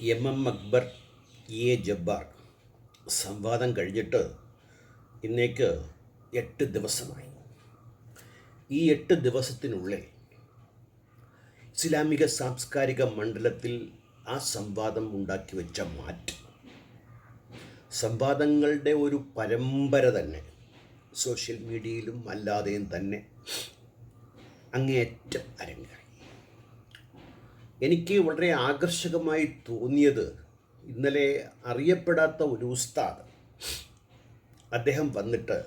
M Akbar Jabbar സംവാദം കഴിഞ്ഞിട്ട് ഇന്നേക്ക് 8 ദിവസമായി. ഈ 8 ദിവസത്തിനുള്ളിൽ ഇസ്ലാമിക സാംസ്കാരിക മണ്ഡലത്തിൽ ആ സംവാദം ഉണ്ടാക്കി വെച്ച മാറ്റം, സംവാദങ്ങളുടെ ഒരു പരമ്പര തന്നെ സോഷ്യൽ മീഡിയയിലും അല്ലാതെയും തന്നെ അങ്ങേയറ്റം അരങ്ങേറി. എനിക്ക് വളരെ ആകർഷകമായി തോന്നിയത് ഇന്നലെ അറിയപ്പെടാത്ത ഒരു ഉസ്താദ്, അദ്ദേഹം വന്നിട്ട്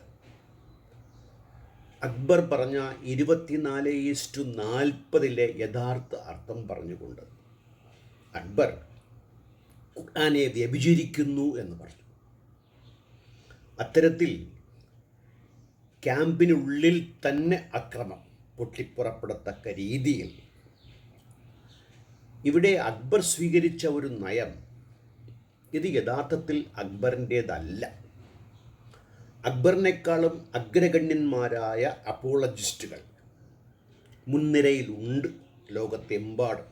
അക്ബർ പറഞ്ഞ 24:40 യഥാർത്ഥ അർത്ഥം പറഞ്ഞുകൊണ്ട് അക്ബർ ഖുർആനെ വ്യഭിചരിക്കുന്നു എന്ന് പറഞ്ഞു. അത്തരത്തിൽ ക്യാമ്പിനുള്ളിൽ തന്നെ അക്രമം പൊട്ടിപ്പുറപ്പെടത്തക്ക രീതിയിൽ ഇവിടെ അക്ബർ സ്വീകരിച്ച ഒരു നയം, ഇത് യഥാർത്ഥത്തിൽ അക്ബറിൻ്റേതല്ല. അക്ബറിനേക്കാളും അഗ്രഗണ്യന്മാരായ അപ്പോളജിസ്റ്റുകൾ മുൻനിരയിലുണ്ട് ലോകത്തെമ്പാടും.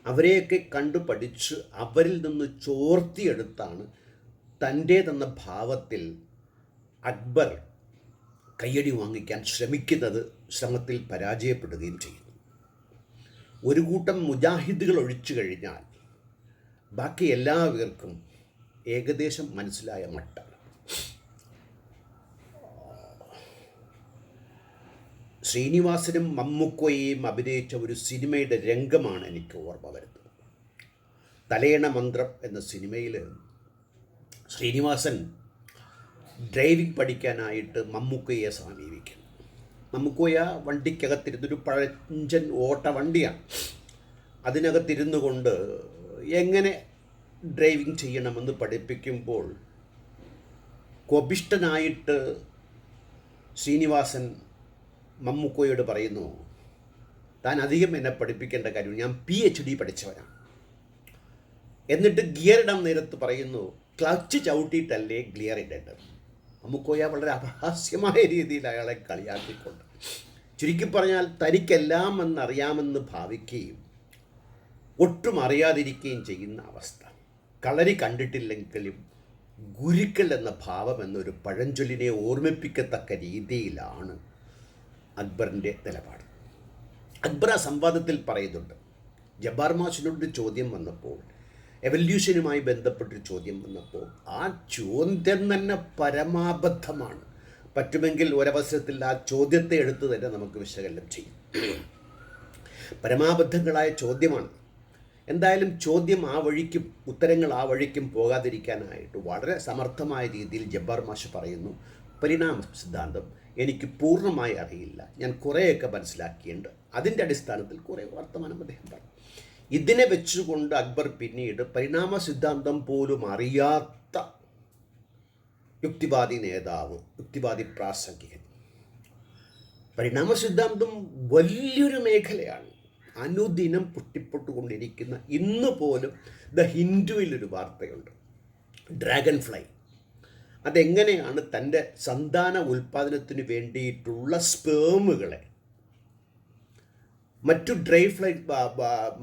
അവരെയൊക്കെ കണ്ടു പഠിച്ച് അവരിൽ നിന്ന് ചോർത്തിയെടുത്താണ് തൻ്റേതെന്ന ഭാവത്തിൽ അക്ബർ കയ്യടി വാങ്ങിക്കാൻ ശ്രമത്തിൽ പരാജയപ്പെടുകയും ചെയ്യുന്നു. ഒരു കൂട്ടം മുജാഹിദുകൾ ഒഴിച്ചു കഴിഞ്ഞാൽ ബാക്കി എല്ലാവർക്കും ഏകദേശം മനസ്സിലായ മട്ടാണ്. ശ്രീനിവാസനും മമ്മൂക്കോയെയും അഭിനയിച്ച ഒരു സിനിമയുടെ രംഗമാണ് എനിക്ക് ഓർമ്മ വരുന്നത്. തലയണ മന്ത്രം എന്ന സിനിമയിൽ ശ്രീനിവാസൻ ഡ്രൈവിംഗ് പഠിക്കാനായിട്ട് മമ്മൂക്കയെ സമീപിക്കുന്നു. മമ്മൂക്കോയ വണ്ടിക്കകത്തിരുന്നൊരു പഴഞ്ചൻ ഓട്ട വണ്ടിയാണ്. അതിനകത്തിരുന്നു കൊണ്ട് എങ്ങനെ ഡ്രൈവിംഗ് ചെയ്യണമെന്ന് പഠിപ്പിക്കുമ്പോൾ കോപിഷ്ഠനായിട്ട് ശ്രീനിവാസൻ മമ്മൂക്കോയോട് പറയുന്നു, താൻ അധികം എന്നെ പഠിപ്പിക്കേണ്ട കാര്യം, ഞാൻ PhD പഠിച്ചവനാണ്. എന്നിട്ട് ഗിയർ ഇടാൻ നേരത്ത് പറയുന്നു, ക്ലച്ച് ചവിട്ടിയിട്ടല്ലേ ഗിയർ ഇടേണ്ടത്. മമ്മൂക്കോയ വളരെ അപഹാസ്യമായ രീതിയിൽ അയാളെ കളിയാക്കിക്കൊണ്ട്, ചുരുക്കി പറഞ്ഞാൽ തനിക്കെല്ലാം എന്നറിയാമെന്ന് ഭാവിക്കുകയും ഒട്ടും അറിയാതിരിക്കുകയും ചെയ്യുന്ന അവസ്ഥ. കളരി കണ്ടിട്ടില്ലെങ്കിലും ഗുരുക്കൾ എന്ന ഭാവം എന്നൊരു പഴഞ്ചൊല്ലിനെ ഓർമ്മിപ്പിക്കത്തക്ക രീതിയിലാണ് അക്ബറിൻ്റെ നിലപാട്. അക്ബർ ആ സംവാദത്തിൽ പറയുന്നുണ്ട്, ജബ്ബാർ മാഷിനോട് ചോദ്യം വന്നപ്പോൾ, എവല്യൂഷനുമായി ബന്ധപ്പെട്ടൊരു ചോദ്യം വന്നപ്പോൾ ആ ചോദ്യം തന്നെ പരമാബദ്ധമാണ്. പറ്റുമെങ്കിൽ ഒരവസരത്തിൽ ആ ചോദ്യത്തെ എടുത്ത് തന്നെ നമുക്ക് വിശകലനം ചെയ്യും. പരമാബദ്ധങ്ങളായ ചോദ്യമാണ്. എന്തായാലും ചോദ്യം ആ വഴിക്കും ഉത്തരങ്ങൾ ആ വഴിക്കും പോകാതിരിക്കാനായിട്ട് വളരെ സമർത്ഥമായ രീതിയിൽ ജബ്ബാർ മാഷ് പറയുന്നു, പരിണാമ സിദ്ധാന്തം എനിക്ക് പൂർണ്ണമായി അറിയില്ല, ഞാൻ കുറേയൊക്കെ മനസ്സിലാക്കിയിട്ടുണ്ട്, അതിൻ്റെ അടിസ്ഥാനത്തിൽ കുറേ വർത്തമാനം അദ്ദേഹം പറഞ്ഞു. ഇതിനെ വെച്ചുകൊണ്ട് അക്ബർ പിന്നീട് പരിണാമ സിദ്ധാന്തം പോലും അറിയാത്ത യുക്തിവാദി നേതാവ്, യുക്തിവാദി പ്രാസംഗികൻ. പരിണാമ സിദ്ധാന്തം വലിയൊരു മേഖലയാണ്, അനുദിനം പൊട്ടിപ്പൊട്ടുകൊണ്ടിരിക്കുന്ന. ഇന്ന് പോലും ദ ഹിന്ദുവിലൊരു വാർത്തയുണ്ട്, ഡ്രാഗൺ ഫ്ലൈ. അതെങ്ങനെയാണ് തൻ്റെ സന്താന ഉൽപ്പാദനത്തിന് വേണ്ടിയിട്ടുള്ള സ്പേമുകളെ മറ്റു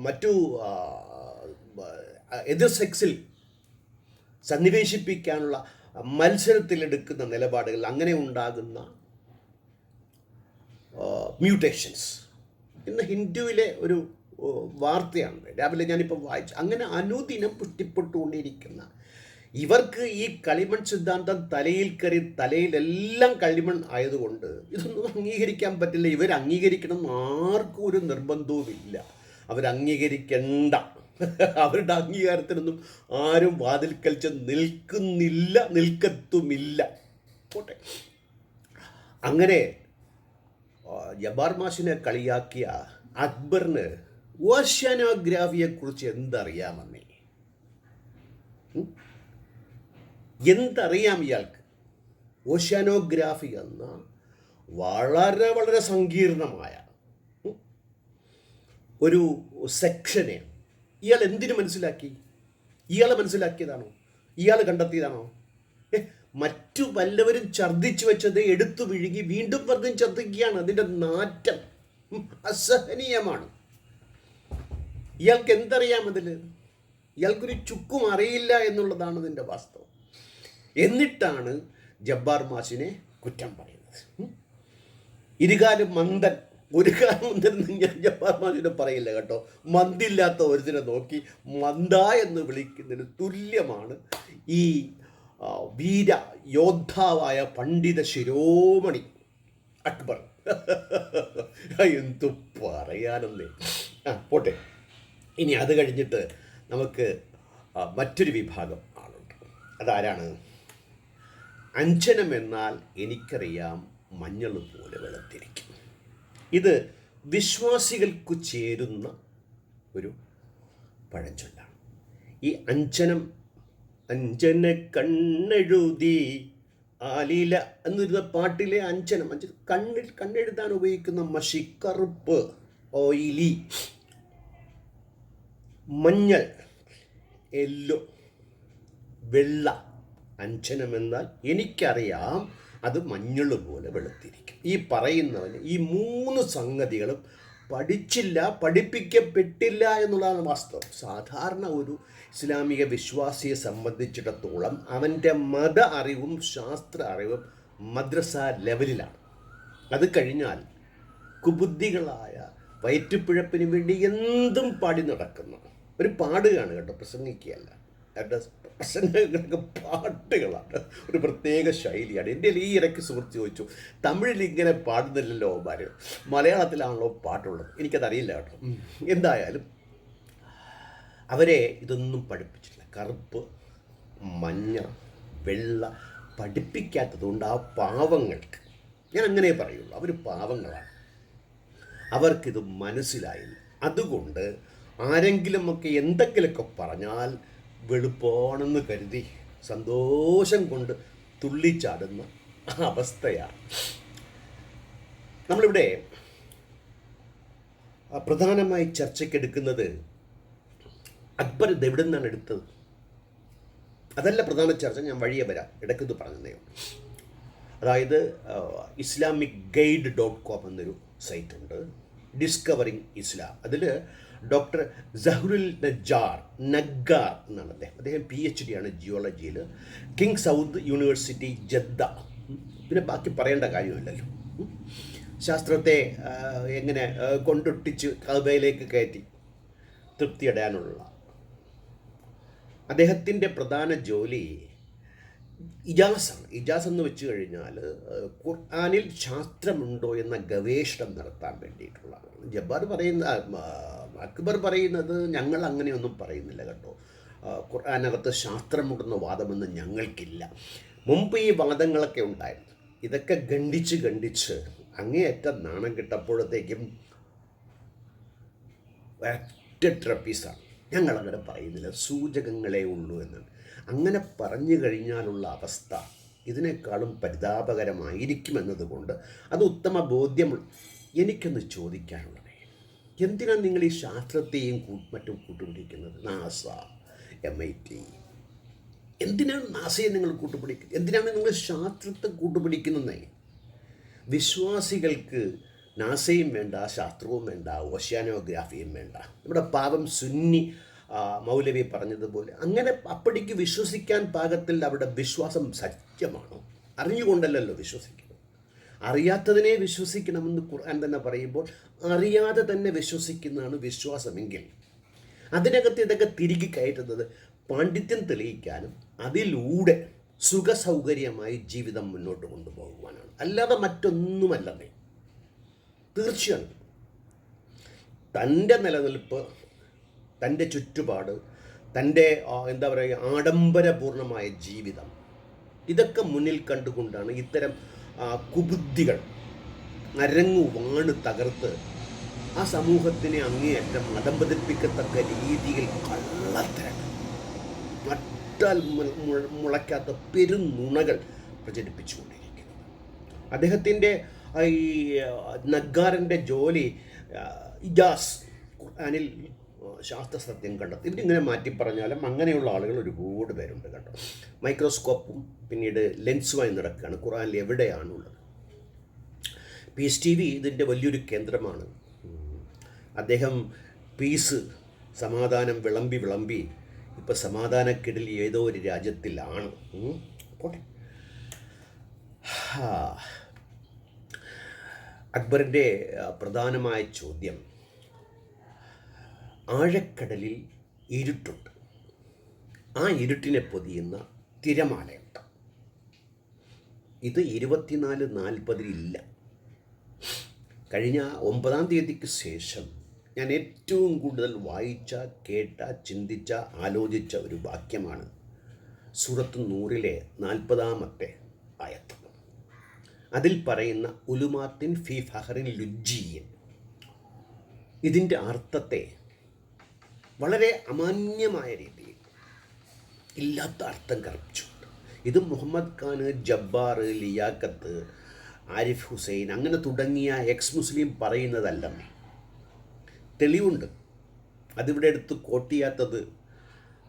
മറ്റു എതിർ സെക്സിൽ സന്നിവേശിപ്പിക്കാനുള്ള മത്സരത്തിലെടുക്കുന്ന നിലപാടുകൾ, അങ്ങനെ ഉണ്ടാകുന്ന മ്യൂട്ടേഷൻസ്. ഇന്ന് ഹിന്ദുവിലെ ഒരു വാർത്തയാണ്, രാവിലെ ഞാനിപ്പോൾ വായിച്ചു. അങ്ങനെ അനുദിനം പുഷ്ടിപ്പെട്ടുകൊണ്ടിരിക്കുന്ന ഇവർക്ക് ഈ കളിമൺ സിദ്ധാന്തം തലയിൽ കയറി തലയിലെല്ലാം കളിമൺ ആയതുകൊണ്ട് ഇതൊന്നും അംഗീകരിക്കാൻ പറ്റില്ല. ഇവർ അംഗീകരിക്കണം ആർക്കും ഒരു നിർബന്ധവുമില്ല, അവരംഗീകരിക്കണ്ട. അവരുടെ അംഗീകാരത്തിനൊന്നും ആരും വാതിൽക്കൽ നിൽക്കുന്നില്ല, നിൽക്കത്തുമില്ല. പോട്ടെ. അങ്ങനെ ജബ്ബാർ മാഷിനെ കളിയാക്കിയ അക്ബറിന് ഓഷ്യാനോഗ്രാഫിയെക്കുറിച്ച് എന്തറിയാമെന്നേ? എന്തറിയാം ഇയാൾക്ക്? ഓഷ്യാനോഗ്രാഫി എന്ന വളരെ വളരെ സങ്കീർണമായ ഒരു സെക്ഷനെ ഇയാൾ എന്തിനു മനസ്സിലാക്കി? ഇയാൾ മനസ്സിലാക്കിയതാണോ? ഇയാൾ കണ്ടെത്തിയതാണോ? മറ്റു വല്ലവരും ഛർദ്ദിച്ചു വെച്ചത് എടുത്തു വിഴുങ്ങി വീണ്ടും വെറുതെ ഛർദ്ദിക്കുകയാണ്. അതിൻ്റെ നാറ്റം അസഹനീയമാണ്. ഇയാൾക്ക് എന്തറിയാം അതിൽ? ഇയാൾക്കൊരു ചുക്കും അറിയില്ല എന്നുള്ളതാണ് ഇതിൻ്റെ വാസ്തവം. എന്നിട്ടാണ് ജബ്ബാർ മാഷിനെ കുറ്റം പറയുന്നത്. ഇരുകാലും മന്ദൻ, ഒരു കാലം മന്ദൻ ഞാൻ ജബ്ബാർ മാഷിനെ പറയില്ല കേട്ടോ. മന്ദില്ലാത്ത ഒരുതിനെ നോക്കി മന്ദ എന്ന് വിളിക്കുന്നതിന് തുല്യമാണ് ഈ വീര യോദ്ധാവായ പണ്ഡിത ശിരോമണി അക്ബർ. എന്തു പറയാനെന്നേ. പോട്ടെ. ഇനി അത് കഴിഞ്ഞിട്ട് നമുക്ക് മറ്റൊരു വിഭാഗം ആളുണ്ട്. അതാരാണ്? അഞ്ജനം എന്നാൽ എനിക്കറിയാം മഞ്ഞൾ പോലെ വെളുത്തിരിക്കും. ഇത് വിശ്വാസികൾക്ക് ചേരുന്ന ഒരു പഴഞ്ചൊല്ലാണ്. ഈ അഞ്ജനം, അഞ്ജന കണ്ണെഴുതി ആലീല എന്നിരുന്ന പാട്ടിലെ അഞ്ജനം, കണ്ണെഴുതാൻ ഉപയോഗിക്കുന്ന മഷി, കറുപ്പ്, ഓയിലി, മഞ്ഞൾ, യെല്ലോ, വെള്ള. അഞ്ജനം എന്നാൽ എനിക്കറിയാം അത് മഞ്ഞൾ പോലെ വെളുത്തിരിക്കും. ഈ പറയുന്നവന് ഈ 3 സംഗതികളും പഠിച്ചില്ല, പഠിപ്പിക്കപ്പെട്ടില്ല എന്നുള്ളതാണ് വാസ്തവം. സാധാരണ ഒരു ഇസ്ലാമിക വിശ്വാസിയെ സംബന്ധിച്ചിടത്തോളം അവൻ്റെ മത അറിവും ശാസ്ത്ര അറിവും മദ്രസ ലെവലിലാണ്. അത് കഴിഞ്ഞാൽ കുബുദ്ധികളായ വയറ്റുപിഴപ്പിന് വേണ്ടി എന്തും പാടി നടക്കുന്ന ഒരു പാടുകയാണ് കേട്ടോ, പ്രസംഗിക്കുകയല്ല. അവരുടെ പ്രസംഗങ്ങളൊക്കെ പാട്ടുകളാണ്, ഒരു പ്രത്യേക ശൈലിയാണ്. എൻ്റെ ഈ ഇടയ്ക്ക് സുഹൃത്ത് ചോദിച്ചു, തമിഴിൽ ഇങ്ങനെ പാടുന്നില്ലല്ലോ അവന്മാർ, മലയാളത്തിലാണല്ലോ പാട്ടുള്ളത്. എനിക്കതറിയില്ല കേട്ടോ. എന്തായാലും അവരെ ഇതൊന്നും പഠിപ്പിച്ചിട്ടില്ല. കറുപ്പ്, മഞ്ഞ, വെള്ള പഠിപ്പിക്കാത്തതുകൊണ്ട് ആ പാവങ്ങൾക്ക്, ഞാൻ അങ്ങനെ പറയുള്ളൂ, അവർ പാവങ്ങളാണ്, അവർക്കിത് മനസ്സിലായില്ല. അതുകൊണ്ട് ആരെങ്കിലുമൊക്കെ എന്തെങ്കിലുമൊക്കെ പറഞ്ഞാൽ വെളുപ്പാണെന്ന് കരുതി സന്തോഷം കൊണ്ട് തുള്ളിച്ചാടുന്ന അവസ്ഥയാണ്. നമ്മളിവിടെ പ്രധാനമായി ചർച്ചയ്ക്കെടുക്കുന്നത് അക്ബർ ഇത് എവിടെ നിന്നാണ് എടുത്തത്, അതല്ല പ്രധാന ചർച്ച. ഞാൻ വഴിയെ വരാം, ഇടയ്ക്കത് പറഞ്ഞതേ. അതായത് islamic.guide.com എന്നൊരു സൈറ്റുണ്ട്, ഡിസ്കവറിങ് ഇസ്ലാം. അതിൽ ഡോക്ടർ സഹ്റുൽ നഗ്ഗാർ എന്നാണ് അദ്ദേഹം PhD ആണ് ജിയോളജിയിൽ, കിങ് സൗദ് യൂണിവേഴ്സിറ്റി ജദ്ദ. പിന്നെ ബാക്കി പറയേണ്ട കാര്യമില്ലല്ലോ. ശാസ്ത്രത്തെ എങ്ങനെ കൊണ്ടൊട്ടിച്ച് കഅബയിലേക്ക് കയറ്റി തൃപ്തിയടയാനുള്ള അദ്ദേഹത്തിൻ്റെ പ്രധാന ജോലി ഇജാസാണ്. ഇജാസ് എന്ന് വെച്ച് കഴിഞ്ഞാൽ ഖുർആനിൽ ശാസ്ത്രമുണ്ടോ എന്ന ഗവേഷണം നടത്താൻ വേണ്ടിയിട്ടുള്ളതാണ്. അക്ബർ പറയുന്നത് ഞങ്ങൾ അങ്ങനെയൊന്നും പറയുന്നില്ല കേട്ടോ, ഖുർആനകത്ത് ശാസ്ത്രമുണ്ടെന്ന വാദമൊന്നും ഞങ്ങൾക്കില്ല. മുമ്പ് ഈ വാദങ്ങളൊക്കെ ഉണ്ടായിരുന്നു. ഇതൊക്കെ ഖണ്ഡിച്ച് അങ്ങേയറ്റം നാണം കിട്ടപ്പോഴത്തേക്കും ഒറ്റ ട്രപ്പീസാണ്. ഞങ്ങളങ്ങനെ പറയുന്നില്ല, സൂചകങ്ങളേ ഉള്ളൂ എന്നാണ്. അങ്ങനെ പറഞ്ഞു കഴിഞ്ഞാലുള്ള അവസ്ഥ ഇതിനേക്കാളും പരിതാപകരമായിരിക്കുമെന്നതുകൊണ്ട് അത് ഉത്തമ ബോധ്യമുള്ള എനിക്കൊന്ന് ചോദിക്കാനുള്ളത്, എന്തിനാണ് നിങ്ങൾ ഈ ശാസ്ത്രത്തെയും മറ്റും കൂട്ടുപിടിക്കുന്നത്? നാസ, MIT, എന്തിനാണ് നാസയെ നിങ്ങൾ കൂട്ടുപിടിക്കുന്നത്? എന്തിനാണ് നിങ്ങൾ ശാസ്ത്രത്തെ കൂട്ടുപിടിക്കുന്നത്? വിശ്വാസികൾക്ക് നാസയും വേണ്ട, ശാസ്ത്രവും വേണ്ട, ഓഷ്യാനോഗ്രാഫിയും വേണ്ട. നമ്മുടെ പാവം സുന്നി മൗലവി പറഞ്ഞതുപോലെ അങ്ങനെ അപ്പടിക്ക് വിശ്വസിക്കാൻ പാകത്തിൽ അവിടെ വിശ്വാസം സത്യമാണോ? അറിഞ്ഞുകൊണ്ടല്ലോ വിശ്വസിക്കുന്നത്. അറിയാത്തതിനെ വിശ്വസിക്കണമെന്ന് ഖുർആൻ തന്നെ പറയുമ്പോൾ അറിയാതെ തന്നെ വിശ്വസിക്കുന്നതാണ് വിശ്വാസമെങ്കിൽ അതിനകത്ത് ഇതൊക്കെ തിരികെ കയറ്റുന്നത് പാണ്ഡിത്യം തെളിയിക്കാനും അതിലൂടെ സുഖസൗകര്യമായി ജീവിതം മുന്നോട്ട് കൊണ്ടുപോകുവാനാണ്, അല്ലാതെ മറ്റൊന്നുമല്ലെന്നേ. തീർച്ചയാണ് തൻ്റെ നിലനിൽപ്പ്, തൻ്റെ ചുറ്റുപാട്, തൻ്റെ എന്താ പറയുക ആഡംബരപൂർണമായ ജീവിതം, ഇതൊക്കെ മുന്നിൽ കണ്ടുകൊണ്ടാണ് ഇത്തരം കുബുദ്ധികൾ അരങ്ങു വാണ് തകർത്ത് ആ സമൂഹത്തിനെ അങ്ങേയറ്റം മതം പതിപ്പിക്കത്തക്ക രീതിയിൽ കള്ളത്തരം, നട്ടാൽ മുളയ്ക്കാത്ത പെരുനുണകൾ പ്രചരിപ്പിച്ചുകൊണ്ടിരിക്കുന്നത്. അദ്ദേഹത്തിൻ്റെ ഈ നഗ്ഗാറിൻ്റെ ജോലി ഇജാസ്, ഖുർആനിൽ ശാസ്ത്രസത്യം കണ്ടെത്തി. ഇതിങ്ങനെ മാറ്റി പറഞ്ഞാലും അങ്ങനെയുള്ള ആളുകൾ ഒരുപാട് പേരുണ്ട് കേട്ടോ. മൈക്രോസ്കോപ്പും പിന്നീട് ലെൻസുമായി നടക്കുകയാണ്. ഖുർആനിൽ എവിടെയാണുള്ളത്? പീസ് TV ഇതിൻ്റെ വലിയൊരു കേന്ദ്രമാണ്. അദ്ദേഹം പീസ്, സമാധാനം വിളമ്പി ഇപ്പോൾ സമാധാനക്കെടിൽ ഏതോ ഒരു രാജ്യത്തിലാണ്. പോട്ടെ. അക്ബറിൻ്റെ പ്രധാനമായ ചോദ്യം, ആഴക്കടലിൽ ഇരുട്ടുണ്ട്, ആ ഇരുട്ടിനെ പൊതിയുന്ന തിരമാലയുണ്ട്. ഇത് 24-40 ഇല്ല. കഴിഞ്ഞ 9-ാം തീയതിക്ക് ശേഷം ഞാൻ ഏറ്റവും കൂടുതൽ വായിച്ച, കേട്ട, ചിന്തിച്ച, ആലോചിച്ച ഒരു വാക്യമാണ് സൂറത്ത് നൂറിലെ 40-ാമത്തെ ആയത്ത്. അതിൽ പറയുന്ന ഉലുമാത്തിൻ ഫി ഫഹറിൻ ലുജ്ജിയൻ. ഇതിൻ്റെ അർത്ഥത്തെ വളരെ അമാന്യമായ രീതിയിൽ ഇല്ലാത്ത അർത്ഥം കൽപ്പിച്ചുകൊണ്ട്, ഇത് മുഹമ്മദ് ഖാൻ, ജബ്ബാർ, ലിയാഖത്ത്, ആരിഫ് ഹുസൈൻ അങ്ങനെ തുടങ്ങിയ എക്സ് മുസ്ലിം പറയുന്നതല്ലെന്നേ. തെളിവുണ്ട്. അതിവിടെ എടുത്ത് കോട്ട് ചെയ്യാത്തത്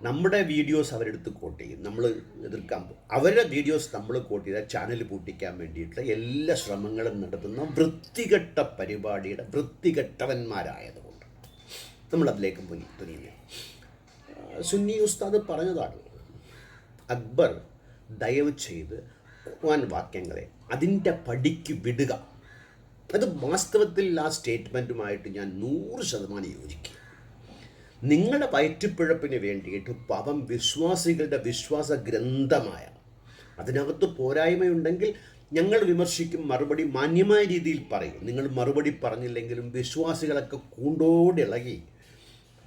നമ്മുടെ വീഡിയോസ് അവരെടുത്ത് കോട്ട് ചെയ്യും, നമ്മൾ എതിർക്കാൻ പോകും. അവരുടെ വീഡിയോസ് നമ്മൾ കോട്ട് ചെയ്താൽ ചാനൽ പൂട്ടിക്കാൻ വേണ്ടിയിട്ടുള്ള എല്ലാ ശ്രമങ്ങളും നടത്തുന്ന വൃത്തികെട്ട പരിപാടിയുടെ വൃത്തികെട്ടവന്മാരായതുകൊണ്ട് നമ്മളതിലേക്ക് പോയി തുനിയുന്നു. സുന്നി ഉസ്താദ് പറഞ്ഞതാണ്, അക്ബർ ദയവ് ചെയ്ത് ഖുർആൻ വാക്യങ്ങളെ അതിൻ്റെ പടിക്ക് വിടുക. അത് വാസ്തവത്തിൽ ആ സ്റ്റേറ്റ്മെൻറ്റുമായിട്ട് ഞാൻ 100% യോജിക്കും. നിങ്ങളുടെ വയറ്റുപിഴപ്പിന് വേണ്ടിയിട്ട് പാപം വിശ്വാസികളുടെ വിശ്വാസ ഗ്രന്ഥമായ, അതിനകത്ത് പോരായ്മയുണ്ടെങ്കിൽ ഞങ്ങൾ വിമർശിക്കും, മറുപടി മാന്യമായ രീതിയിൽ പറയും. നിങ്ങൾ മറുപടി പറഞ്ഞില്ലെങ്കിലും വിശ്വാസികളൊക്കെ കൂണ്ടോടിളകി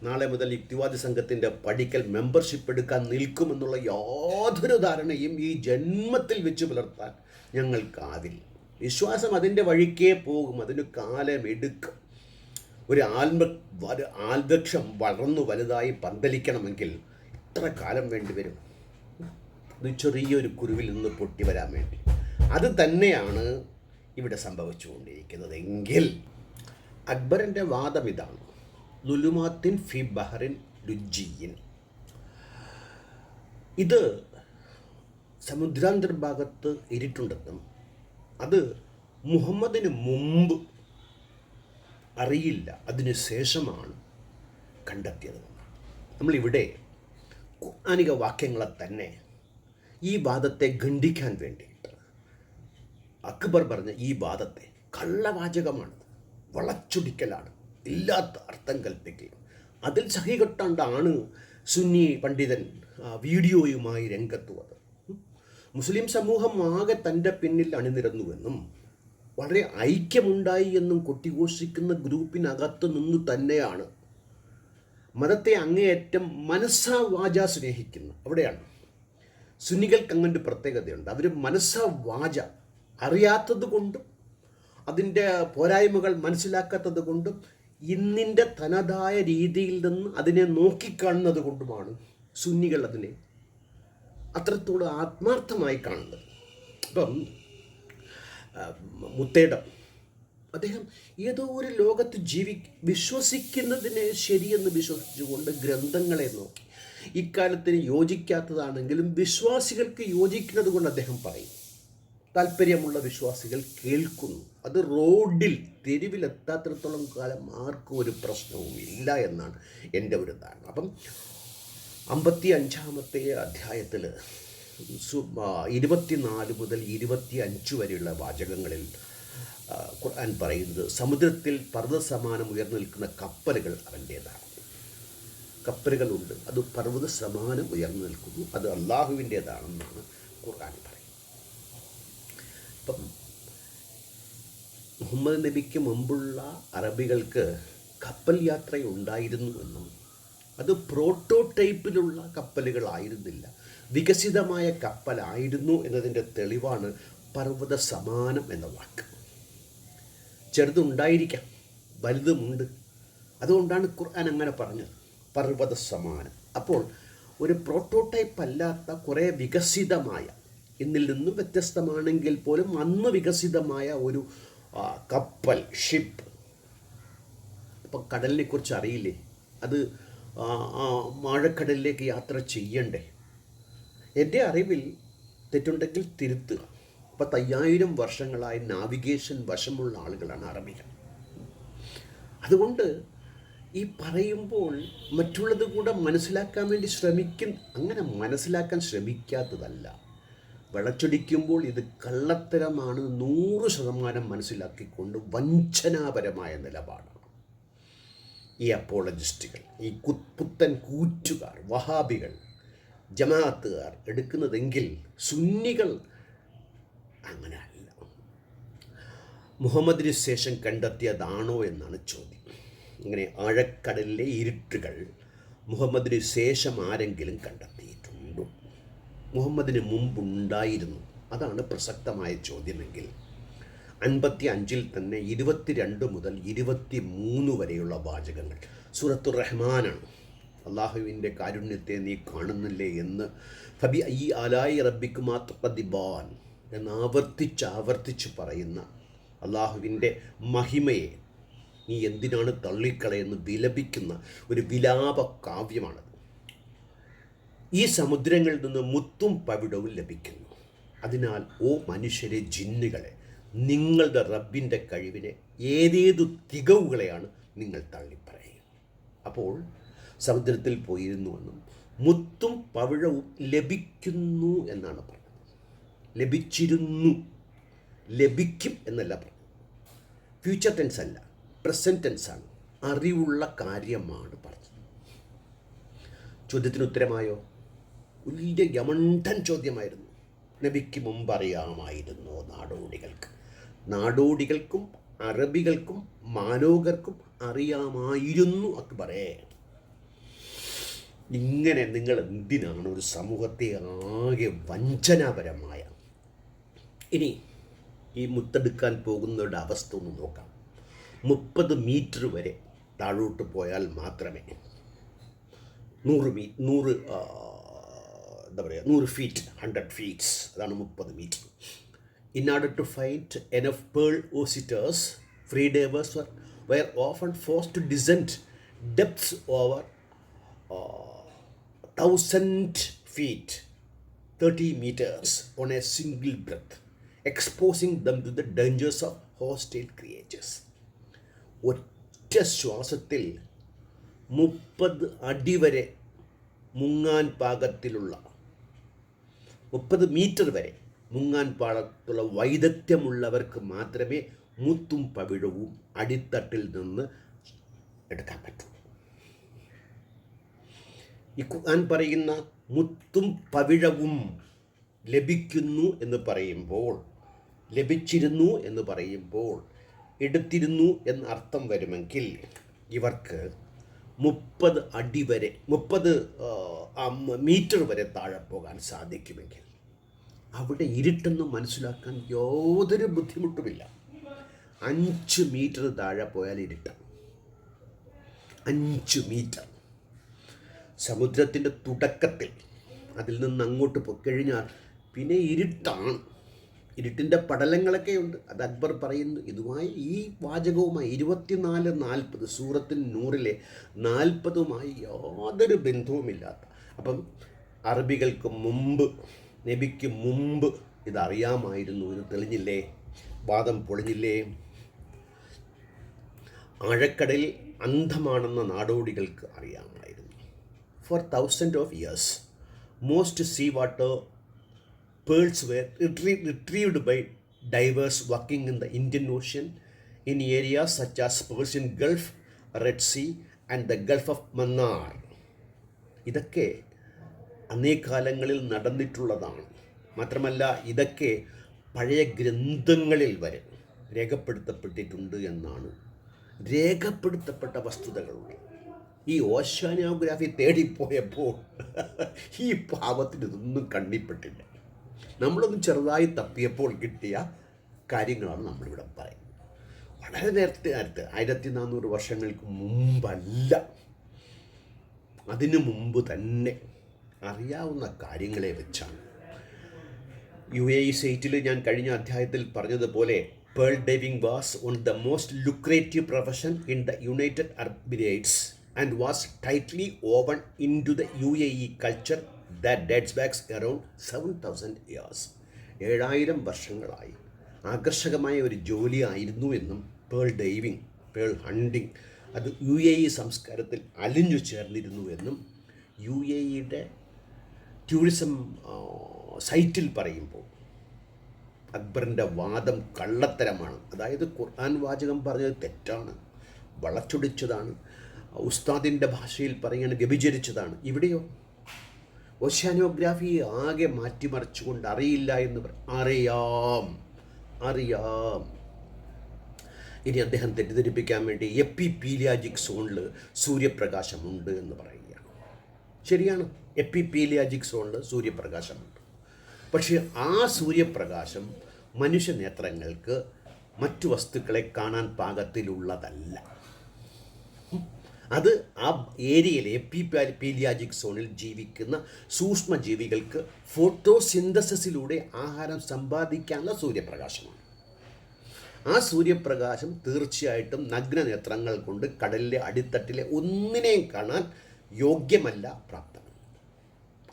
നാളെ മുതൽ യുക്തിവാദി സംഘത്തിൻ്റെ പടിക്കൽ മെമ്പർഷിപ്പ് എടുക്കാൻ നിൽക്കുമെന്നുള്ള യാതൊരു ധാരണയും ഈ ജന്മത്തിൽ വെച്ച് പുലർത്താൻ ഞങ്ങൾക്കാവില്ല. വിശ്വാസം അതിൻ്റെ വഴിക്കേ പോകും, അതിന് കാലമെടുക്കും. ഒരു ആൽവൃക്ഷം വളർന്നു വലുതായി പന്തലിക്കണമെങ്കിൽ ഇത്ര കാലം വേണ്ടി വരും, ഇത് ചെറിയൊരു കുരുവിൽ നിന്ന് പൊട്ടി വരാൻ വേണ്ടി. അത് തന്നെയാണ് ഇവിടെ സംഭവിച്ചുകൊണ്ടിരിക്കുന്നത്. എങ്കിൽ അക്ബറിൻ്റെ വാദം ഇതാണ്, ലുലുമാത്തിൻ ഫി ബഹറിൻ ലുജ്ജിയിൻ. ഇത് സമുദ്രാന്തർഭാഗത്ത് ഇരുട്ടുണ്ടെന്നും അത് മുഹമ്മദിന് മുമ്പ് അറിയില്ല, അതിന് ശേഷമാണ് കണ്ടെത്തിയത്. നമ്മളിവിടെ ഖുർആനിക വാക്യങ്ങളെ തന്നെ ഈ വാദത്തെ ഖണ്ഡിക്കാൻ വേണ്ടിയിട്ട് അക്ബർ പറഞ്ഞ ഈ വാദത്തെ കള്ളവാചകമാണ്, വളച്ചൊടിക്കലാണ്, ഇല്ലാത്ത അർത്ഥം കൽപ്പിക്കുകയും അതിൽ സഹികെട്ടാണ്ടാണ് സുന്നി പണ്ഡിതൻ വീഡിയോയുമായി രംഗത്ത് വന്നത്. മുസ്ലിം സമൂഹം ആകെ തൻ്റെ പിന്നിൽ അണിനിരന്നുവെന്നും വളരെ ഐക്യമുണ്ടായി എന്നും കൊട്ടിഘോഷിക്കുന്ന ഗ്രൂപ്പിനകത്ത് നിന്ന് തന്നെയാണ് മതത്തെ അങ്ങേയറ്റം മനസ്സാ വാച സ്നേഹിക്കുന്ന, അവിടെയാണ് സുന്നികൾക്ക് അങ്ങനെ പ്രത്യേകതയുണ്ട്. അവർ മനസ്സാ വാച അറിയാത്തത് കൊണ്ടും അതിൻ്റെ പോരായ്മകൾ മനസ്സിലാക്കാത്തത് കൊണ്ടും ഇന്നിൻ്റെ തനതായ രീതിയിൽ നിന്ന് അതിനെ നോക്കിക്കാണുന്നത് കൊണ്ടുമാണ് സുന്നികൾ അതിനെ അത്രത്തോളം ആത്മാർത്ഥമായി കാണുന്നത്. ഇപ്പം മുത്തേടം അദ്ദേഹം ഏതോ ഒരു ലോകത്ത് വിശ്വസിക്കുന്നതിനെ ശരിയെന്ന് വിശ്വസിച്ചുകൊണ്ട് ഗ്രന്ഥങ്ങളെ നോക്കി, ഇക്കാലത്തിന് യോജിക്കാത്തതാണെങ്കിലും വിശ്വാസികൾക്ക് യോജിക്കുന്നത് കൊണ്ട് അദ്ദേഹം പറയും. താല്പര്യമുള്ള വിശ്വാസികൾ കേൾക്കുന്നു. അത് റോഡിൽ തെരുവിലെത്താത്തിടത്തോളം കാലം ആർക്കും ഒരു പ്രശ്നവും ഇല്ല എന്നാണ് എൻ്റെ ഒരു ധാരണ. അപ്പം 55-ാമത്തെ അധ്യായത്തിൽ 24 മുതൽ 25 വരെയുള്ള വാചകങ്ങളിൽ ഖുർആൻ പറയുന്നത്, സമുദ്രത്തിൽ പർവ്വതസമാനം ഉയർന്നു നിൽക്കുന്ന കപ്പലുകൾ അവൻ്റേതാണ്. കപ്പലുകളുണ്ട്, അത് പർവ്വതസമാനം ഉയർന്നു നിൽക്കുന്നു, അത് അള്ളാഹുവിൻ്റേതാണെന്നാണ് ഖുർആൻ പറയുന്നത്. ഇപ്പം മുഹമ്മദ് നബിക്ക് മുമ്പുള്ള അറബികൾക്ക് കപ്പൽ യാത്രയുണ്ടായിരുന്നു എന്നും അത് പ്രോട്ടോടൈപ്പിലുള്ള കപ്പലുകളായിരുന്നില്ല, വികസിതമായ കപ്പലായിരുന്നു എന്നതിൻ്റെ തെളിവാണ് പർവ്വത സമാനം എന്ന വാക്ക്. ചെറുതുണ്ടായിരിക്കാം, വലുതുമുണ്ട്. അതുകൊണ്ടാണ് ഖുർആൻ അങ്ങനെ പറഞ്ഞത്, പർവ്വത സമാനം. അപ്പോൾ ഒരു പ്രോട്ടോടൈപ്പ് അല്ലാത്ത കുറേ വികസിതമായ, ഇന്നിൽ നിന്നും വ്യത്യസ്തമാണെങ്കിൽ പോലും അന്ന് വികസിതമായ ഒരു കപ്പൽ, ഷിപ്പ്. അപ്പം കടലിനെക്കുറിച്ച് അറിയില്ലേ, അത് ആഴക്കടലിലേക്ക് യാത്ര ചെയ്യണ്ടേ? എൻ്റെ അറിവിൽ തെറ്റുണ്ടെങ്കിൽ തിരുത്തുക. 50,000 വർഷങ്ങളായി നാവിഗേഷൻ വശമുള്ള ആളുകളാണ് അറബികൾ. അതുകൊണ്ട് ഈ പറയുമ്പോൾ മറ്റുള്ളത് കൂടെ മനസ്സിലാക്കാൻ വേണ്ടി അങ്ങനെ മനസ്സിലാക്കാൻ ശ്രമിക്കാത്തതല്ല. വളച്ചൊടിക്കുമ്പോൾ ഇത് കള്ളത്തരമാണ് 100% മനസ്സിലാക്കിക്കൊണ്ട് വഞ്ചനാപരമായ നിലപാടാണ് ഈ അപ്പോളജിസ്റ്റുകൾ, ഈ പുത്തൻ കൂറ്റുകാർ, വഹാബികൾ, ജമാഅത്തുകാർ എടുക്കുന്നതെങ്കിൽ സുന്നികൾ അങ്ങനെ അല്ല. മുഹമ്മദിന് ശേഷം കണ്ടെത്തിയതാണോ എന്നാണ് ചോദ്യം. ഇങ്ങനെ ആഴക്കടലിലെ ഇരുട്ടുകൾ മുഹമ്മദിന് ശേഷം ആരെങ്കിലും കണ്ടെത്തിയിട്ടുണ്ടോ? മുഹമ്മദിന് മുമ്പുണ്ടായിരുന്നു? അതാണ് പ്രസക്തമായ ചോദ്യമെങ്കിൽ 55 തന്നെ 22 മുതൽ 23 വരെയുള്ള വാചകങ്ങൾ സൂറത്തുർ റഹ്മാനാണ്. അള്ളാഹുവിൻ്റെ കാരുണ്യത്തെ നീ കാണുന്നില്ലേ എന്ന് ഫബി ഈ ആലായി റബ്ബിക്കുമാ തുഖദിബാൻ എന്ന് ആവർത്തിച്ച് പറയുന്ന അള്ളാഹുവിൻ്റെ മഹിമയെ നീ എന്തിനാണ് തള്ളിക്കളയെന്ന് വിലപിക്കുന്ന ഒരു വിലാപ കാവ്യമാണത്. ഈ സമുദ്രങ്ങളിൽ നിന്ന് മുത്തും പവിടവും ലഭിക്കുന്നു. അതിനാൽ ഓ മനുഷ്യരെ, ജിന്നുകളെ, നിങ്ങളുടെ റബ്ബിൻ്റെ കഴിവിനെ ഏതേതു തികവുകളെയാണ് നിങ്ങൾ തള്ളിപ്പറയുക. അപ്പോൾ സമുദ്രത്തിൽ പോയിരുന്നുവെന്നും മുത്തും പവിഴവും ലഭിക്കുന്നു എന്നാണ് പറഞ്ഞത്. ലഭിച്ചിരുന്നു, ലഭിക്കും എന്നല്ല പറഞ്ഞത്. ഫ്യൂച്ചർ ടെൻസ് അല്ല, പ്രസൻറ്റ് ടെൻസാണ്. അറിവുള്ള കാര്യമാണ് പറഞ്ഞത്. ചോദ്യത്തിന് ഉത്തരമായോ? വലിയ യമണ്ടൻ ചോദ്യമായിരുന്നു. നബിക്ക് മുമ്പ് അറിയാമായിരുന്നോ നാടോടികൾക്ക്? നാടോടികൾക്കും അറബികൾക്കും മാലോകർക്കും അറിയാമായിരുന്നു അക്ബറേ. ഇങ്ങനെ നിങ്ങൾ എന്തിനാണ് ഒരു സമൂഹത്തെ ആകെ വഞ്ചനാപരമായ. ഇനി ഈ മുത്തെടുക്കാൻ പോകുന്നവരുടെ അവസ്ഥ ഒന്ന് നോക്കാം. 30 മീറ്റർ വരെ താഴോട്ട് പോയാൽ മാത്രമേ 100 ഫീറ്റ് 100 ഫീറ്റ്സ്, അതാണ് 30 metre. In order to find enough pearl oysters, free divers were often forced to descend depths over 1,000 feet, 30 meters on a single breath, exposing them to the dangers of hostile creatures. ഒറ്റ ശ്വാസത്തിൽ 30 അടി വരെ മുങ്ങാൻ പാകത്തിലുള്ള 30 metre വരെ മുങ്ങാൻ പാകത്തുള്ള വൈദഗ്ധ്യമുള്ളവർക്ക് മാത്രമേ മുത്തും പവിഴവും അടിത്തട്ടിൽ നിന്ന് എടുക്കാൻ പറ്റൂ. ഈ ഖുർആൻ പറയുന്ന മുത്തും പവിഴവും ലഭിക്കുന്നു എന്ന് പറയുമ്പോൾ, ലഭിച്ചിരുന്നു എന്ന് പറയുമ്പോൾ എടുത്തിരുന്നു എന്ന് അർത്ഥം വരുമെങ്കിൽ ഇവർക്ക് 30 അടി വരെ 30 മീറ്റർ വരെ താഴെ പോകാൻ സാധിക്കുമെങ്കിൽ അവിടെ ഇരുട്ടെന്ന് മനസ്സിലാക്കാൻ യാതൊരു ബുദ്ധിമുട്ടുമില്ല. 5 മീറ്റർ താഴെ പോയാൽ ഇരുട്ടാണ്. 5 മീറ്റർ സമുദ്രത്തിൻ്റെ തുടക്കത്തിൽ, അതിൽ നിന്ന് അങ്ങോട്ട് പൊക്കഴിഞ്ഞാൽ പിന്നെ ഇരുട്ടാണ്. ഇരുട്ടിൻ്റെ പടലങ്ങളൊക്കെ ഉണ്ട്. അത് അക്ബർ പറയുന്നു. ഇതുമായി ഈ വാചകവുമായി 24-40 സൂറത്തുൻ നൂറിലെ 40-മായി യാതൊരു ബന്ധവുമില്ലാത്ത. അപ്പം അറബികൾക്ക് മുമ്പ്, നബിക്ക് മുമ്പ് ഇതറിയാമായിരുന്നു. ഇത് തെളിഞ്ഞില്ലേ? വാദം പൊളിഞ്ഞില്ലേ? ആഴക്കടലിൽ അന്ധമാണെന്ന നാടോടികൾക്ക് അറിയാമായിരുന്നു. For thousands of years, most seawater pearls were retrieved by divers working in the Indian Ocean in areas such as Persian Gulf, Red Sea and the Gulf of Mannar. ഇതൊക്കെ അന്നേ കാലങ്ങളിൽ നടന്നിട്ടുള്ളതാണ്. മാത്രമല്ല ഇതൊക്കെ പഴയ ഗ്രന്ഥങ്ങളിൽ വരെ രേഖപ്പെടുത്തപ്പെട്ടിട്ടുണ്ട് എന്നാണ് രേഖപ്പെടുത്തപ്പെട്ട വസ്തുതകളുണ്ട്. ഈ ഓഷ്യാനോഗ്രാഫി തേടിപ്പോയപ്പോൾ ഈ പാവത്തിന് ഇതൊന്നും കണ്ണിപ്പെട്ടില്ല. നമ്മളൊന്ന് ചെറുതായി തപ്പിയപ്പോൾ കിട്ടിയ കാര്യങ്ങളാണ് നമ്മളിവിടെ പറയുന്നത്. വളരെ നേരത്തെ 1400 വർഷങ്ങൾക്ക് മുമ്പല്ല, അതിനു മുമ്പ് തന്നെ അറിയാവുന്ന കാര്യങ്ങളെ വെച്ചാണ്. UAE സൈറ്റിൽ ഞാൻ കഴിഞ്ഞ അധ്യായത്തിൽ പറഞ്ഞതുപോലെ pearl diving was one the most lucrative profession in the United Arab Emirates and was tightly woven in to the UAE culture that dates backs around 7,000 years. 7000 വർഷങ്ങളായി ആകർഷകമായ ഒരു ജോലിയായിരുന്നു എന്നും പേൾ ഡൈവിംഗ്, പേൾ ഹണ്ടിങ് അത് സംസ്കാരത്തിൽ അലിഞ്ഞു ചേർന്നിരുന്നു എന്നും UAEയുടെ tourism സൈറ്റിൽ പറയുമ്പോൾ അക്ബറിൻ്റെ വാദം കള്ളത്തരമാണ്. അതായത് ഖുർആൻ വാചകം പറഞ്ഞത് തെറ്റാണ്, വളച്ചൊടിച്ചതാണ്, ഉസ്താദിൻ്റെ ഭാഷയിൽ പറയുകയാണ് വ്യഭിചരിച്ചതാണ്. ഇവിടെയോ ഓഷ്യാനോഗ്രാഫി ആകെ മാറ്റിമറിച്ചുകൊണ്ട് അറിയില്ല എന്ന് അറിയാം. ഇനി അദ്ദേഹം തെറ്റിദ്ധരിപ്പിക്കാൻ വേണ്ടി എപ്പിപീലിയാജിക് സോണിൽ സൂര്യപ്രകാശമുണ്ട് എന്ന് പറയുകയാണ്. ശരിയാണ്, എപ്പിപീലിയാജിക് സോണിൽ സൂര്യപ്രകാശമുണ്ട്. പക്ഷേ ആ സൂര്യപ്രകാശം മനുഷ്യനേത്രങ്ങൾക്ക് മറ്റു വസ്തുക്കളെ കാണാൻ പാകത്തിലുള്ളതല്ല. അത് ആ ഏരിയയിൽ എപ്പിപീലിയാജിക് സോണിൽ ജീവിക്കുന്ന സൂക്ഷ്മജീവികൾക്ക് ഫോട്ടോസിന്തസിസിലൂടെ ആഹാരം സമ്പാദിക്കാനുള്ള സൂര്യപ്രകാശമാണ്. ആ സൂര്യപ്രകാശം തീർച്ചയായിട്ടും നഗ്നനേത്രങ്ങൾ കൊണ്ട് കടലിലെ അടിത്തട്ടിലെ ഒന്നിനെയും കാണാൻ യോഗ്യമല്ല, പ്രാപ്തമല്ല.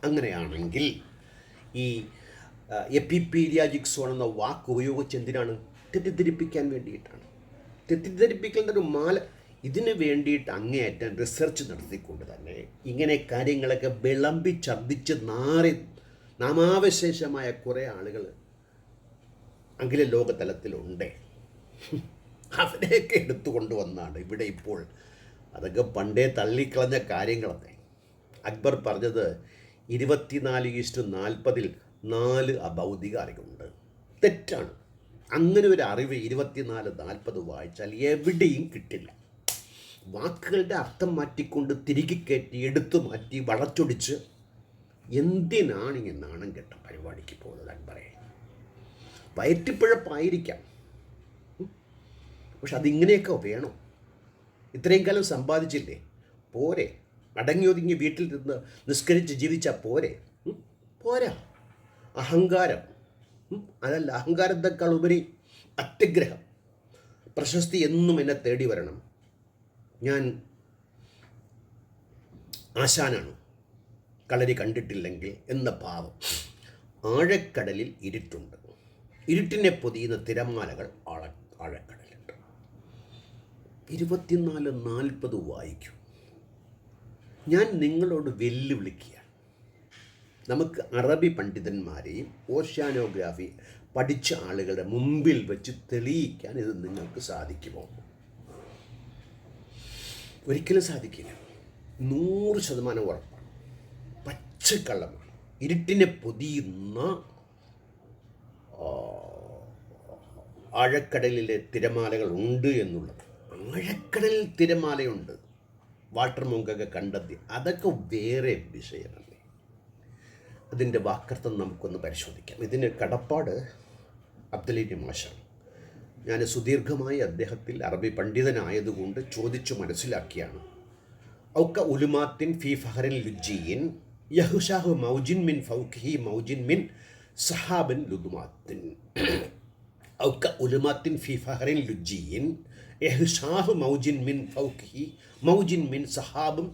അങ്ങനെയാണെങ്കിൽ ഈ എപ്പിപീലിയാജിക് സോൺ എന്ന വാക്ക് ഉപയോഗിച്ച് എന്തിനാണ്? തെറ്റിദ്ധരിപ്പിക്കാൻ വേണ്ടിയിട്ടാണ്. തെറ്റിദ്ധരിപ്പിക്കേണ്ട ഒരു ഇതിന് വേണ്ടിയിട്ട് അങ്ങേയറ്റം റിസർച്ച് നടത്തിക്കൊണ്ട് തന്നെ ഇങ്ങനെ കാര്യങ്ങളൊക്കെ വിളമ്പി ഛർദ്ദിച്ച് നാമാവശേഷമായ കുറേ ആളുകൾ അഖില ലോകതലത്തിലുണ്ട്. അവരെയൊക്കെ എടുത്തുകൊണ്ടുവന്നാണ് ഇവിടെ ഇപ്പോൾ അതൊക്കെ പണ്ടേ തള്ളിക്കളഞ്ഞ കാര്യങ്ങളൊക്കെ. അക്ബർ പറഞ്ഞത് 24:40 4 അഭൗതിക അറിവുണ്ട്. തെറ്റാണ്. അങ്ങനെ ഒരു അറിവ് 24-40 വായിച്ചാൽ എവിടെയും കിട്ടില്ല. വാക്കുകളുടെ അർത്ഥം മാറ്റിക്കൊണ്ട് തിരികെ കയറ്റി എടുത്തു മാറ്റി വളച്ചൊടിച്ച് എന്തിനാണ് ഈ നാണം കെട്ട പരിപാടിക്ക് പോകുന്നത് അക്ബറെ? വയറ്റിപ്പിഴപ്പായിരിക്കാം, പക്ഷെ അതിങ്ങനെയൊക്കെ വേണോ? ഇത്രയും കാലം സമ്പാദിച്ചില്ലേ, പോരെ? അടങ്ങി ഒതുങ്ങി വീട്ടിൽ നിന്ന് നിസ്കരിച്ച് ജീവിച്ചാൽ പോരാ. അഹങ്കാരം, അതല്ല, അഹങ്കാരത്തെക്കാൾ ഉപരി അത്യഗ്രഹം, പ്രശസ്തി എന്നും എന്നെ തേടി വരണം, ഞാൻ ആശാനാണ്, കളരി കണ്ടിട്ടില്ലെങ്കിൽ എന്ന ഭാവം. ആഴക്കടലിൽ ഇരുട്ടുണ്ട്, ഇരുട്ടിനെ പൊതിയുന്ന തിരമാലകൾ ആഴക്കടലുണ്ട്. 24-40 വായിക്കും. ഞാൻ നിങ്ങളോട് വെല്ലുവിളിക്കുക, നമുക്ക് അറബി പണ്ഡിതന്മാരെയും ഓഷ്യാനോഗ്രാഫി പഠിച്ച ആളുകളുടെ മുമ്പിൽ വെച്ച് തെളിയിക്കാൻ ഇത് നിങ്ങൾക്ക് സാധിക്കുമോ? ഒരിക്കലും സാധിക്കില്ല. 100% ഉറപ്പാണ്. പച്ചക്കള്ളമാണ്. ഇരുട്ടിനെ പൊതിയുന്ന ആഴക്കടലിലെ തിരമാലകൾ ഉണ്ട് എന്നുള്ളത്. ആഴക്കടലിൽ തിരമാലയുണ്ട്, വാട്ടർ മോങ്കൊക്കെ കണ്ടെത്തി, അതൊക്കെ വേറെ വിഷയമല്ലേ. അതിൻ്റെ വാക്കർത്ഥം നമുക്കൊന്ന് പരിശോധിക്കാം. ഇതിന് കടപ്പാട് അബ്ദുലീനി മാഷാണ്. ഞാൻ സുദീർഘമായി അദ്ദേഹത്തിൽ അറബി പണ്ഡിതനായതുകൊണ്ട് ചോദിച്ചു മനസ്സിലാക്കിയാണ്. ഔക്ക ഉലുമാത്തിൻ ഫി ഫഹറിൻ ലുജ്ജിയിൻ യഹുഷാഹു മൗജിൻ മിൻ ഫൗഖിഹി മൗജിൻ മിൻ സഹാബിൻ ലുദുമാത്തിൻ. ഔക്ക ഉലുമാത്തിൻ ഫി ഫഹറിൻ ലുജ്ജിയിൻ യഹുഷാഹു മൗജിൻ മിൻ ഫൗഖിഹി മൗജിൻ മിൻ സഹാബും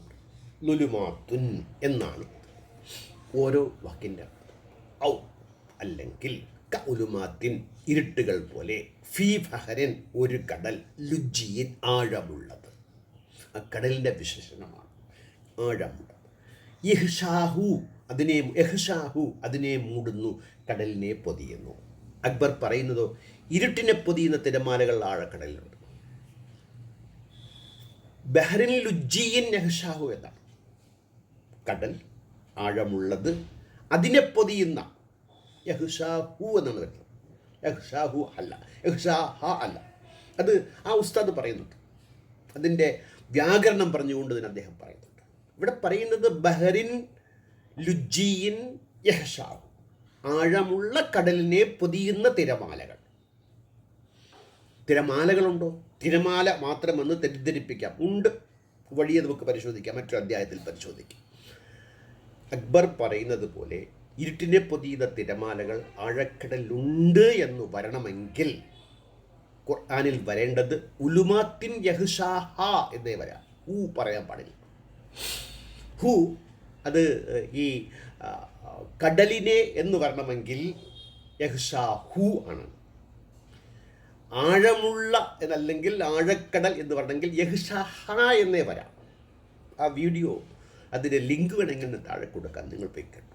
ലുലുമാത്തുൻ എന്നാണ് ഓരോ വാക്കിൻ്റെ ഔ അല്ലെങ്കിൽ ക ഉലുമാത്തിൻ ഇരുട്ടുകൾ പോലെ, ഫീ ഫഹരൻ ഒരു കടൽ, ലുജ്ജിയിൻ ആഴമുള്ളത്. ആ കടലിൻ്റെ വിശേഷണമാണ് ആഴമുള്ളത്. യഹ്ഷാഹു അതിനെ മൂടുന്നു, കടലിനെ പൊതിയുന്നു. അക്ബർ പറയുന്നതോ ഇരുട്ടിനെ പൊതിയുന്ന തിരമാലകൾ ആഴക്കടലിലുണ്ട്. ബഹ്റിൻ ലുജ്ജിയിൻ യഹ്ഷാഹു എന്നാണ് കടൽ ആഴമുള്ളത്, അതിനെ പൊതിയുന്ന യഹ്ഷാഹു എന്നാണ് വരുന്നത്. യഹ്ഷാഹു അല്ല, യഹ്ഷാഹ അല്ല. അത് ആ ഉസ്താദ് പറയുന്നുണ്ട്. അതിൻ്റെ വ്യാകരണം പറഞ്ഞുകൊണ്ട് തന്നെ അദ്ദേഹം പറയുന്നുണ്ട്. ഇവിടെ പറയുന്നത് ബഹ്റിൻ ലുജ്ജിയിൻ യഹ്ഷാഹു, ആഴമുള്ള കടലിനെ പൊതിയുന്ന തിരമാലകൾ. തിരമാലകളുണ്ടോ? തിരമാല മാത്രമെന്ന് തെറ്റിദ്ധരിപ്പിക്കാം. ഉണ്ട്, വഴിയെ നമുക്ക് പരിശോധിക്കാം, മറ്റൊരു അധ്യായത്തിൽ പരിശോധിക്കാം. അക്ബർ പറയുന്നത് പോലെ ഇരുട്ടിനെ പൊതിയുന്ന തിരമാലകൾ ആഴക്കടലുണ്ട് എന്ന് വരണമെങ്കിൽ ഖുർആനിൽ വരേണ്ടത് ഉലുമാത്തിൻ യഹ്ഷാഹ എന്നേ വരാം. ഹു പറയാൻ പാടില്ല. ഹു അത് ഈ കടലിനെ എന്ന് വരണമെങ്കിൽ യഹ്ഷാഹു ആണ്. ആഴമുള്ള എന്നല്ലെങ്കിൽ ആഴക്കടൽ എന്ന് പറഞ്ഞെങ്കിൽ യഹ്ഷാഹ എന്നേ വരാം. ആ വീഡിയോ അതിൻ്റെ ലിങ്ക് വേണമെങ്കിൽ താഴെ കൊടുക്കാൻ നിങ്ങൾ പോയി കേട്ടു.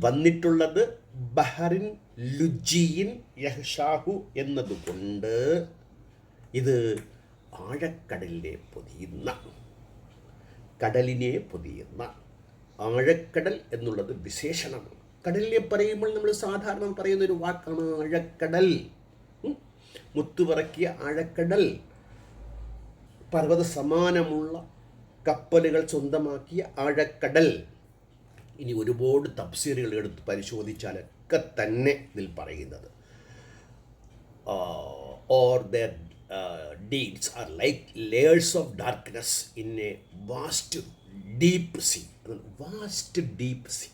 വന്നിട്ടുള്ളത് ബഹറിൻ ലുജീൻ യഹ്ഷാഹു എന്നതുകൊണ്ട് ഇത് ആഴക്കടലിനെ പൊതിയുന്ന, കടലിനെ പൊതിയുന്ന ആഴക്കടൽ എന്നുള്ളത് വിശേഷണമാണ്. കടലിനെ പറയുമ്പോൾ നമ്മൾ സാധാരണ പറയുന്നൊരു വാക്കാണ് ആഴക്കടൽ. മുത്തുപറക്കിയ ആഴക്കടൽ, പർവ്വത സമാനമുള്ള കപ്പലുകൾ സ്വന്തമാക്കിയ ആഴക്കടൽ. ഇനി ഒരുപാട് തഫ്സീറുകൾ എടുത്ത് പരിശോധിച്ചാലൊക്കെ തന്നെ ഇതിൽ പറയുന്നത് or their deeds are like layers of darkness in a vast deep sea. Vast deep sea,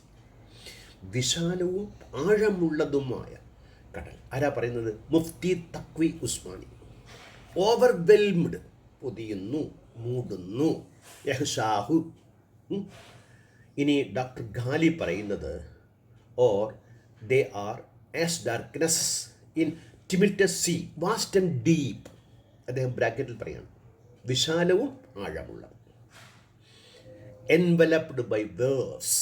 വിശാലവും ആഴമുള്ളതുമായ കടൽ. ആരാ പറയുന്നത്? മുഫ്തി തഖ്വി ഉസ്മാനി. ഓവർവെൽംഡ്, പൊതിയുന്നു, മൂടുന്നു, യഹ്ഷാഹു. ഇനി ഡോക്ടർ ഖാലി പറയുന്നത് or they are as darkness in tumultuous sea vast and deep. അദ്ദേഹം ബ്രാക്കറ്റിൽ പറയാണ് വിശാലവും ആഴമുള്ളതും. എൻവലപ്ഡ് ബൈ വേവ്സ്,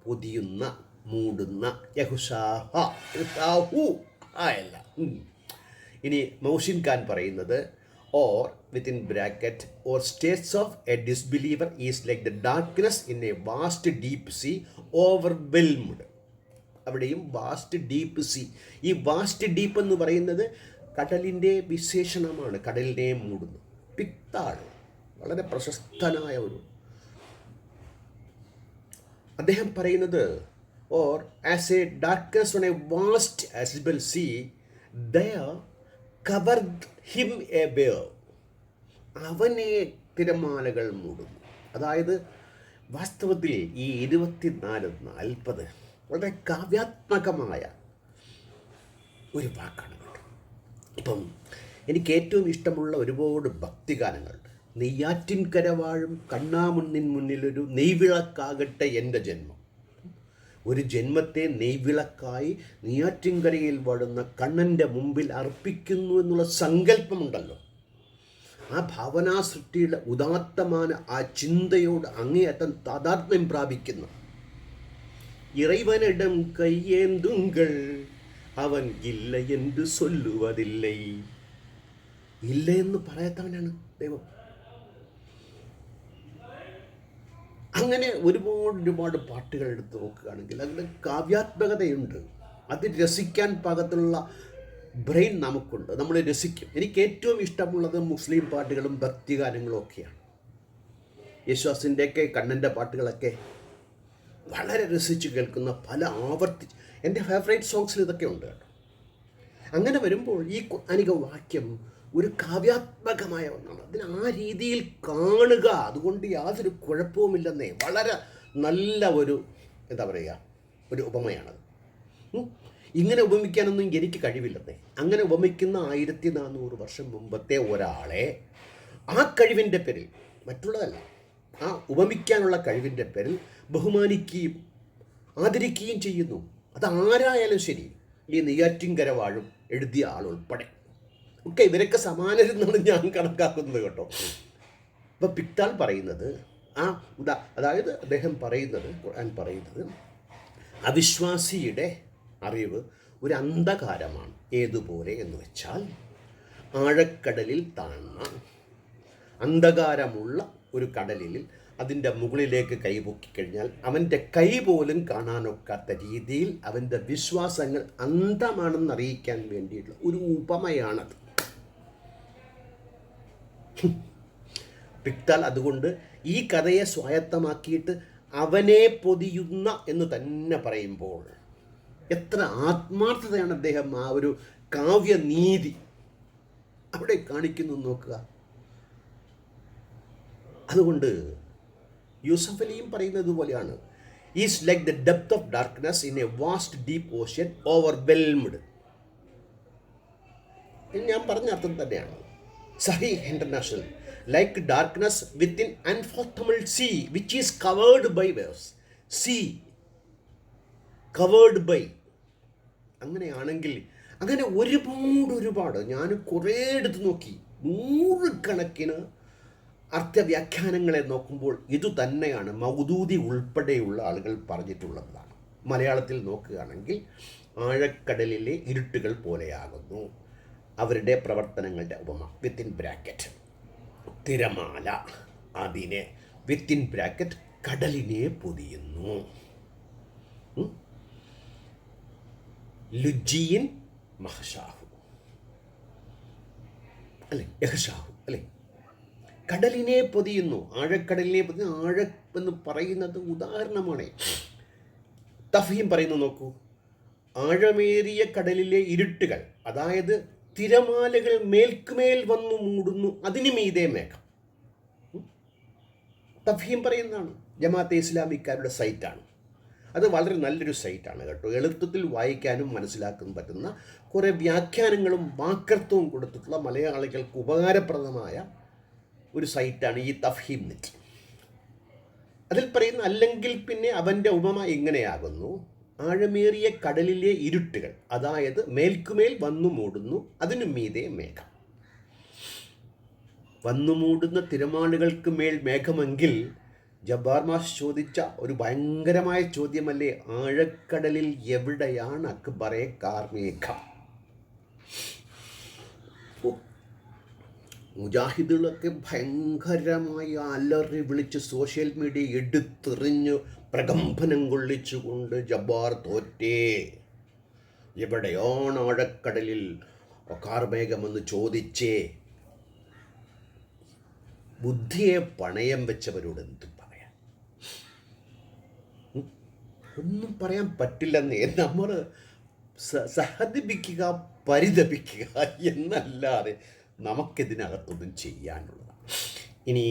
പൊതിയുന്ന, മൂടുന്ന, യഹ്ഷാഹ അല്ല. ഇനി മൗഷിൻ ഖാൻ പറയുന്നത് or within bracket or states of a disbeliever is like the darkness in a vast deep sea overwhelmed. അവിടെയും വാസ്റ്റ് ഡീപ്പ് സീ. ഈ വാസ്റ്റ് ഡീപ്പ് എന്ന് പറയുന്നത് കടലിൻ്റെ വിശേഷണമാണ്, കടലിനെ മൂടുന്നു. പിക്താൾ വളരെ പ്രശസ്തനായ ഒരു അദ്ദേഹം പറയുന്നത് or as a darkness on a vast accessible sea there covered him a wave. അവനെ തിരമാലകൾ മൂടുന്നു. അതായത് വാസ്തവത്തിൽ ഈ 24-40 വളരെ കാവ്യാത്മകമായ ഒരു വാക്കാണ്. ഇപ്പം എനിക്ക് ഏറ്റവും ഇഷ്ടമുള്ള ഒരുപാട് ഭക്തിഗാനങ്ങളുണ്ട്. നെയ്യാറ്റിൻകര വാഴും കണ്ണാമുന്നിൻ മുന്നിലൊരു നെയ്വിളക്കാകട്ടെ എൻ്റെ ജന്മം. ഒരു ജന്മത്തെ നെയ്വിളക്കായി നെയ്യാറ്റിൻകരയിൽ വാഴുന്ന കണ്ണൻ്റെ മുമ്പിൽ അർപ്പിക്കുന്നു എന്നുള്ള സങ്കല്പമുണ്ടല്ലോ, ആ ഭാവനാസൃഷ്ടിയുടെ ഉദാത്തமான ആ ചിന്തയോട് അങ്ങേയറ്റം താതാത്മ്യം പ്രാപിക്കുന്ന ഇറൈവനിടം കയ്യേന്തുങ്കൾ അവൻ ഇല്ല എന്ന് ചൊല്ലുവതില്ലേ. ഇല്ല എന്ന് പറയാത്തവനാണ് ദൈവം. അങ്ങനെ ഒരുപാട് പാട്ടുകൾ എടുത്ത് നോക്കുകയാണെങ്കിൽ അതിൽ കാവ്യാത്മകതയുണ്ട്. അത് രസിക്കാൻ പാകത്തിലുള്ള ബ്രെയിൻ നമുക്കുണ്ട്, നമ്മൾ രസിക്കും. എനിക്ക് ഏറ്റവും ഇഷ്ടമുള്ളത് മുസ്ലിം പാട്ടുകളും ഭക്തിഗാനങ്ങളും ഒക്കെയാണ്. യേശുദാസിൻ്റെയൊക്കെ കണ്ണൻ്റെ പാട്ടുകളൊക്കെ വളരെ രസിച്ച് കേൾക്കുന്ന, പല ആവർത്തിച്ച് എൻ്റെ ഫേവറേറ്റ് സോങ്സിൽ ഇതൊക്കെ ഉണ്ട് കേട്ടോ. അങ്ങനെ വരുമ്പോൾ ഈ ഖുർആനിക വാക്യം ഒരു കാവ്യാത്മകമായ ഒന്നാണ്. അതിന് ആ രീതിയിൽ കാണുക, അതുകൊണ്ട് യാതൊരു കുഴപ്പവുമില്ലെന്നേ. വളരെ നല്ല ഒരു എന്താ പറയുക, ഒരു ഉപമയാണത്. ഇങ്ങനെ ഉപമിക്കാനൊന്നും എനിക്ക് കഴിവില്ലെന്നേ. അങ്ങനെ ഉപമിക്കുന്ന 1400 വർഷം മുമ്പത്തെ ഒരാളെ ആ കഴിവിൻ്റെ പേരിൽ, മറ്റുള്ളതല്ല, ആ ഉപമിക്കാനുള്ള കഴിവിൻ്റെ പേരിൽ ബഹുമാനിക്കുകയും ആദരിക്കുകയും ചെയ്യുന്നു. അതാരായാലും ശരി, ഈ നെയ്യാറ്റിൻകര വാഴും എഴുതിയ ആളുൾപ്പെടെ ഒക്കെ ഇവരൊക്കെ സമാനരെന്നാണ് ഞാൻ കണക്കാക്കുന്നത് കേട്ടോ. ഇപ്പം പിക്താൾ പറയുന്നത് അതായത് അദ്ദേഹം പറയുന്നത്, ഖുർആൻ പറയുന്നത്, അവിശ്വാസിയുടെ അറിവ് ഒരു അന്ധകാരമാണ്. ഏതുപോലെ എന്ന് വെച്ചാൽ ആഴക്കടലിൽ താഴ്ന്ന അന്ധകാരമുള്ള ഒരു കടലിൽ അതിൻ്റെ മുകളിലേക്ക് കൈപൊക്കിക്കഴിഞ്ഞാൽ അവൻ്റെ കൈ പോലും കാണാനൊക്കാത്ത രീതിയിൽ അവൻ്റെ വിശ്വാസങ്ങൾ അന്ധമാണെന്ന് അറിയിക്കാൻ വേണ്ടിയിട്ടുള്ള ഒരു ഉപമയാണത്. പിക്താൽ അതുകൊണ്ട് ഈ കഥയെ സ്വായത്തമാക്കിയിട്ട് അവനെ പൊതിയുന്ന എന്ന് തന്നെ പറയുമ്പോൾ എത്ര ആത്മാർത്ഥതയാണ് അദ്ദേഹം ആ ഒരു കാവ്യനീതി അവിടെ കാണിക്കുന്നു നോക്കുക. അതുകൊണ്ട് യൂസഫ് അലിയും പറയുന്നത് പോലെയാണ്, is like the depth of darkness in a vast deep ocean overwhelmed. ഞാൻ പറഞ്ഞ അർത്ഥം തന്നെയാണ്. Sahih International, like darkness within unfathomable sea which is covered by waves. Sea covered by, അങ്ങനെയാണെങ്കിൽ അങ്ങനെ ഒരുപാട് ഞാൻ കുറേ എടുത്ത് നോക്കി, നൂറുകണക്കിന് അർത്ഥവ്യാഖ്യാനങ്ങളെ നോക്കുമ്പോൾ ഇതുതന്നെയാണ് മൗദൂദി ഉൾപ്പെടെയുള്ള ആളുകൾ പറഞ്ഞിട്ടുള്ളതാണ്. മലയാളത്തിൽ നോക്കുകയാണെങ്കിൽ ആഴക്കടലിലെ ഇരുട്ടുകൾ പോലെയാകുന്നു അവരുടെ പ്രവർത്തനങ്ങളുടെ ഉപമ, വിത്തിൻ ബ്രാക്കറ്റ് തിരമാല അതിനെ വിത്തിൻ ബ്രാക്കറ്റ് കടലിനെ പൊതിയുന്നു. ലുജിയിൻ മഹഷാഹു അല്ലെ, യഹ്ഷാഹു അല്ലെ, കടലിനെ പൊതിയുന്നു, ആഴക്കടലിനെ പൊതിയുന്നു. ആഴ എന്ന് പറയുന്നത് ഉദാഹരണമാണ്. തഫീം പറയുന്നു നോക്കൂ, ആഴമേറിയ കടലിലെ ഇരുട്ടുകൾ, അതായത് തിരമാലകൾ മേൽക്കുമേൽ വന്നു മൂടുന്നു, അതിനു മീതെ മേഘം. തഫീം പറയുന്നതാണ്, ജമാഅത്തെ ഇസ്ലാമിക്കാരുടെ സൈറ്റാണ്. അത് വളരെ നല്ലൊരു സൈറ്റാണ് കേട്ടോ. എളുപ്പത്തിൽ വായിക്കാനും മനസ്സിലാക്കാനും പറ്റുന്ന കുറേ വ്യാഖ്യാനങ്ങളും വാക്കർത്ഥവും കൊടുത്തിട്ടുള്ള മലയാളികൾക്ക് ഉപകാരപ്രദമായ ഒരു സൈറ്റാണ് ഈ തഫീം നെറ്റ്. അതിൽ പറയുന്ന അല്ലെങ്കിൽ പിന്നെ അവൻ്റെ ഉപമ എങ്ങനെയാകുന്നു, ആഴമേറിയ കടലിലെ ഇരുട്ടുകൾ, അതായത് മേൽക്കുമേൽ വന്നു മൂടുന്നു, അതിനു മീതെ മേഘം. വന്നു മൂടുന്ന തിരമാലകൾക്ക് മേൽ മേഘമെങ്കിൽ ജബ്ബാർ മാഷ് ചോദിച്ച ഒരു ഭയങ്കരമായ ചോദ്യമല്ലേ, ആഴക്കടലിൽ എവിടെയാണ് അക്ബറെ കാർമേഘം? മുജാഹിദുകളൊക്കെ ഭയങ്കരമായി അലറി വിളിച്ച് സോഷ്യൽ മീഡിയ എടുത്തെറിഞ്ഞ് പ്രകമ്പനം കൊള്ളിച്ചുകൊണ്ട് ജബ്ബാർ തോറ്റേ, എവിടെയാണ് ആഴക്കടലിൽ കാർമേഘമെന്ന് ചോദിച്ചേ. ബുദ്ധിയെ പണയം വെച്ചവരോട് എന്തും പറയാം, ഒന്നും പറയാൻ പറ്റില്ലെന്നേ. നമ്മൾ സഹതിപ്പിക്കുക, പരിതപിക്കുക എന്നല്ലാതെ നമുക്കിതിനകത്തൊന്നും ചെയ്യാനുള്ളതാണ്. ഇനി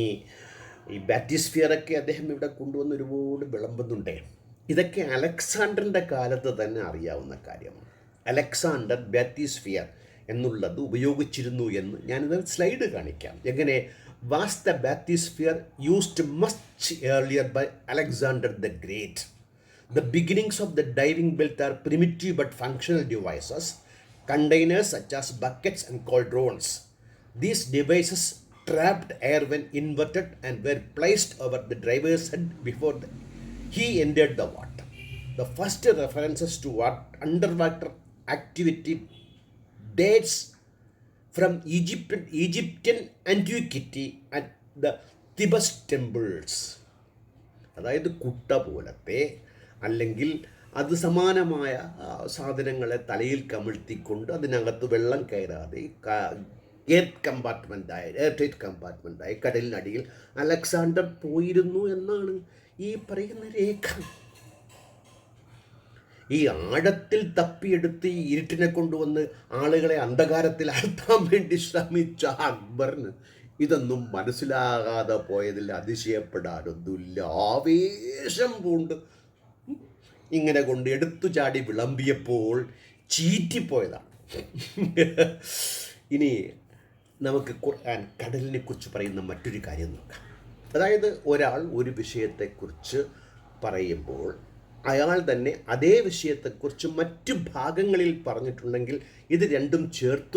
ഈ ബാറ്റിസ്ഫിയറൊക്കെ അദ്ദേഹം ഇവിടെ കൊണ്ടുവന്ന് ഒരുപാട് വിളമ്പുന്നുണ്ട്. ഇതൊക്കെ അലക്സാണ്ടറിൻ്റെ കാലത്ത് തന്നെ അറിയാവുന്ന കാര്യമാണ്. അലക്സാണ്ടർ ബാറ്റിസ്ഫിയർ എന്നുള്ളത് ഉപയോഗിച്ചിരുന്നു എന്ന് ഞാനിത് സ്ലൈഡ് കാണിക്കാം. എങ്ങനെ was the bathysphere used much earlier by Alexander the great. The beginnings of the diving belt are primitive but functional devices, containers such as buckets and cauldrons. These devices trapped air when inverted and were placed over the driver's head before he entered the water. The first references to underwater activity dates from Egyptian antiquity and the Thebes temples. അതായത് കുട്ട പോലത്തെ അല്ലെങ്കിൽ അത് സമാനമായ സാധനങ്ങളെ തലയിൽ കമിഴ്ത്തിക്കൊണ്ട് അതിനകത്ത് വെള്ളം കയറാതെ എയർ ടൈറ്റ് കമ്പാർട്ട്മെൻറ്റായി കടലിനടിയിൽ അലക്സാണ്ടർ പോയിരുന്നു എന്നാണ് ഈ പറയുന്ന രേഖ. ഈ ആഴത്തിൽ തപ്പിയെടുത്ത് ഈ ഇരുട്ടിനെ കൊണ്ടുവന്ന് ആളുകളെ അന്ധകാരത്തിൽ ആഴ്ത്താൻ വേണ്ടി ശ്രമിച്ച അക്ബറിന് ഇതൊന്നും മനസ്സിലാകാതെ പോയതിൽ അതിശയപ്പെടാനൊന്നുമില്ല. ആവേശം പൂണ്ട് ഇങ്ങനെ കൊണ്ട് എടുത്തു ചാടി വിളമ്പിയപ്പോൾ ചീറ്റിപ്പോയതാണ്. ഇനി നമുക്ക് ഖുർആൻ കടലിനെ കുറിച്ച് പറയുന്ന മറ്റൊരു കാര്യം നോക്കാം. അതായത് ഒരാൾ ഒരു വിഷയത്തെക്കുറിച്ച് പറയുമ്പോൾ അയാൾ തന്നെ അതേ വിഷയത്തെക്കുറിച്ച് മറ്റു ഭാഗങ്ങളിൽ പറഞ്ഞിട്ടുണ്ടെങ്കിൽ ഇത് രണ്ടും ചേർത്ത്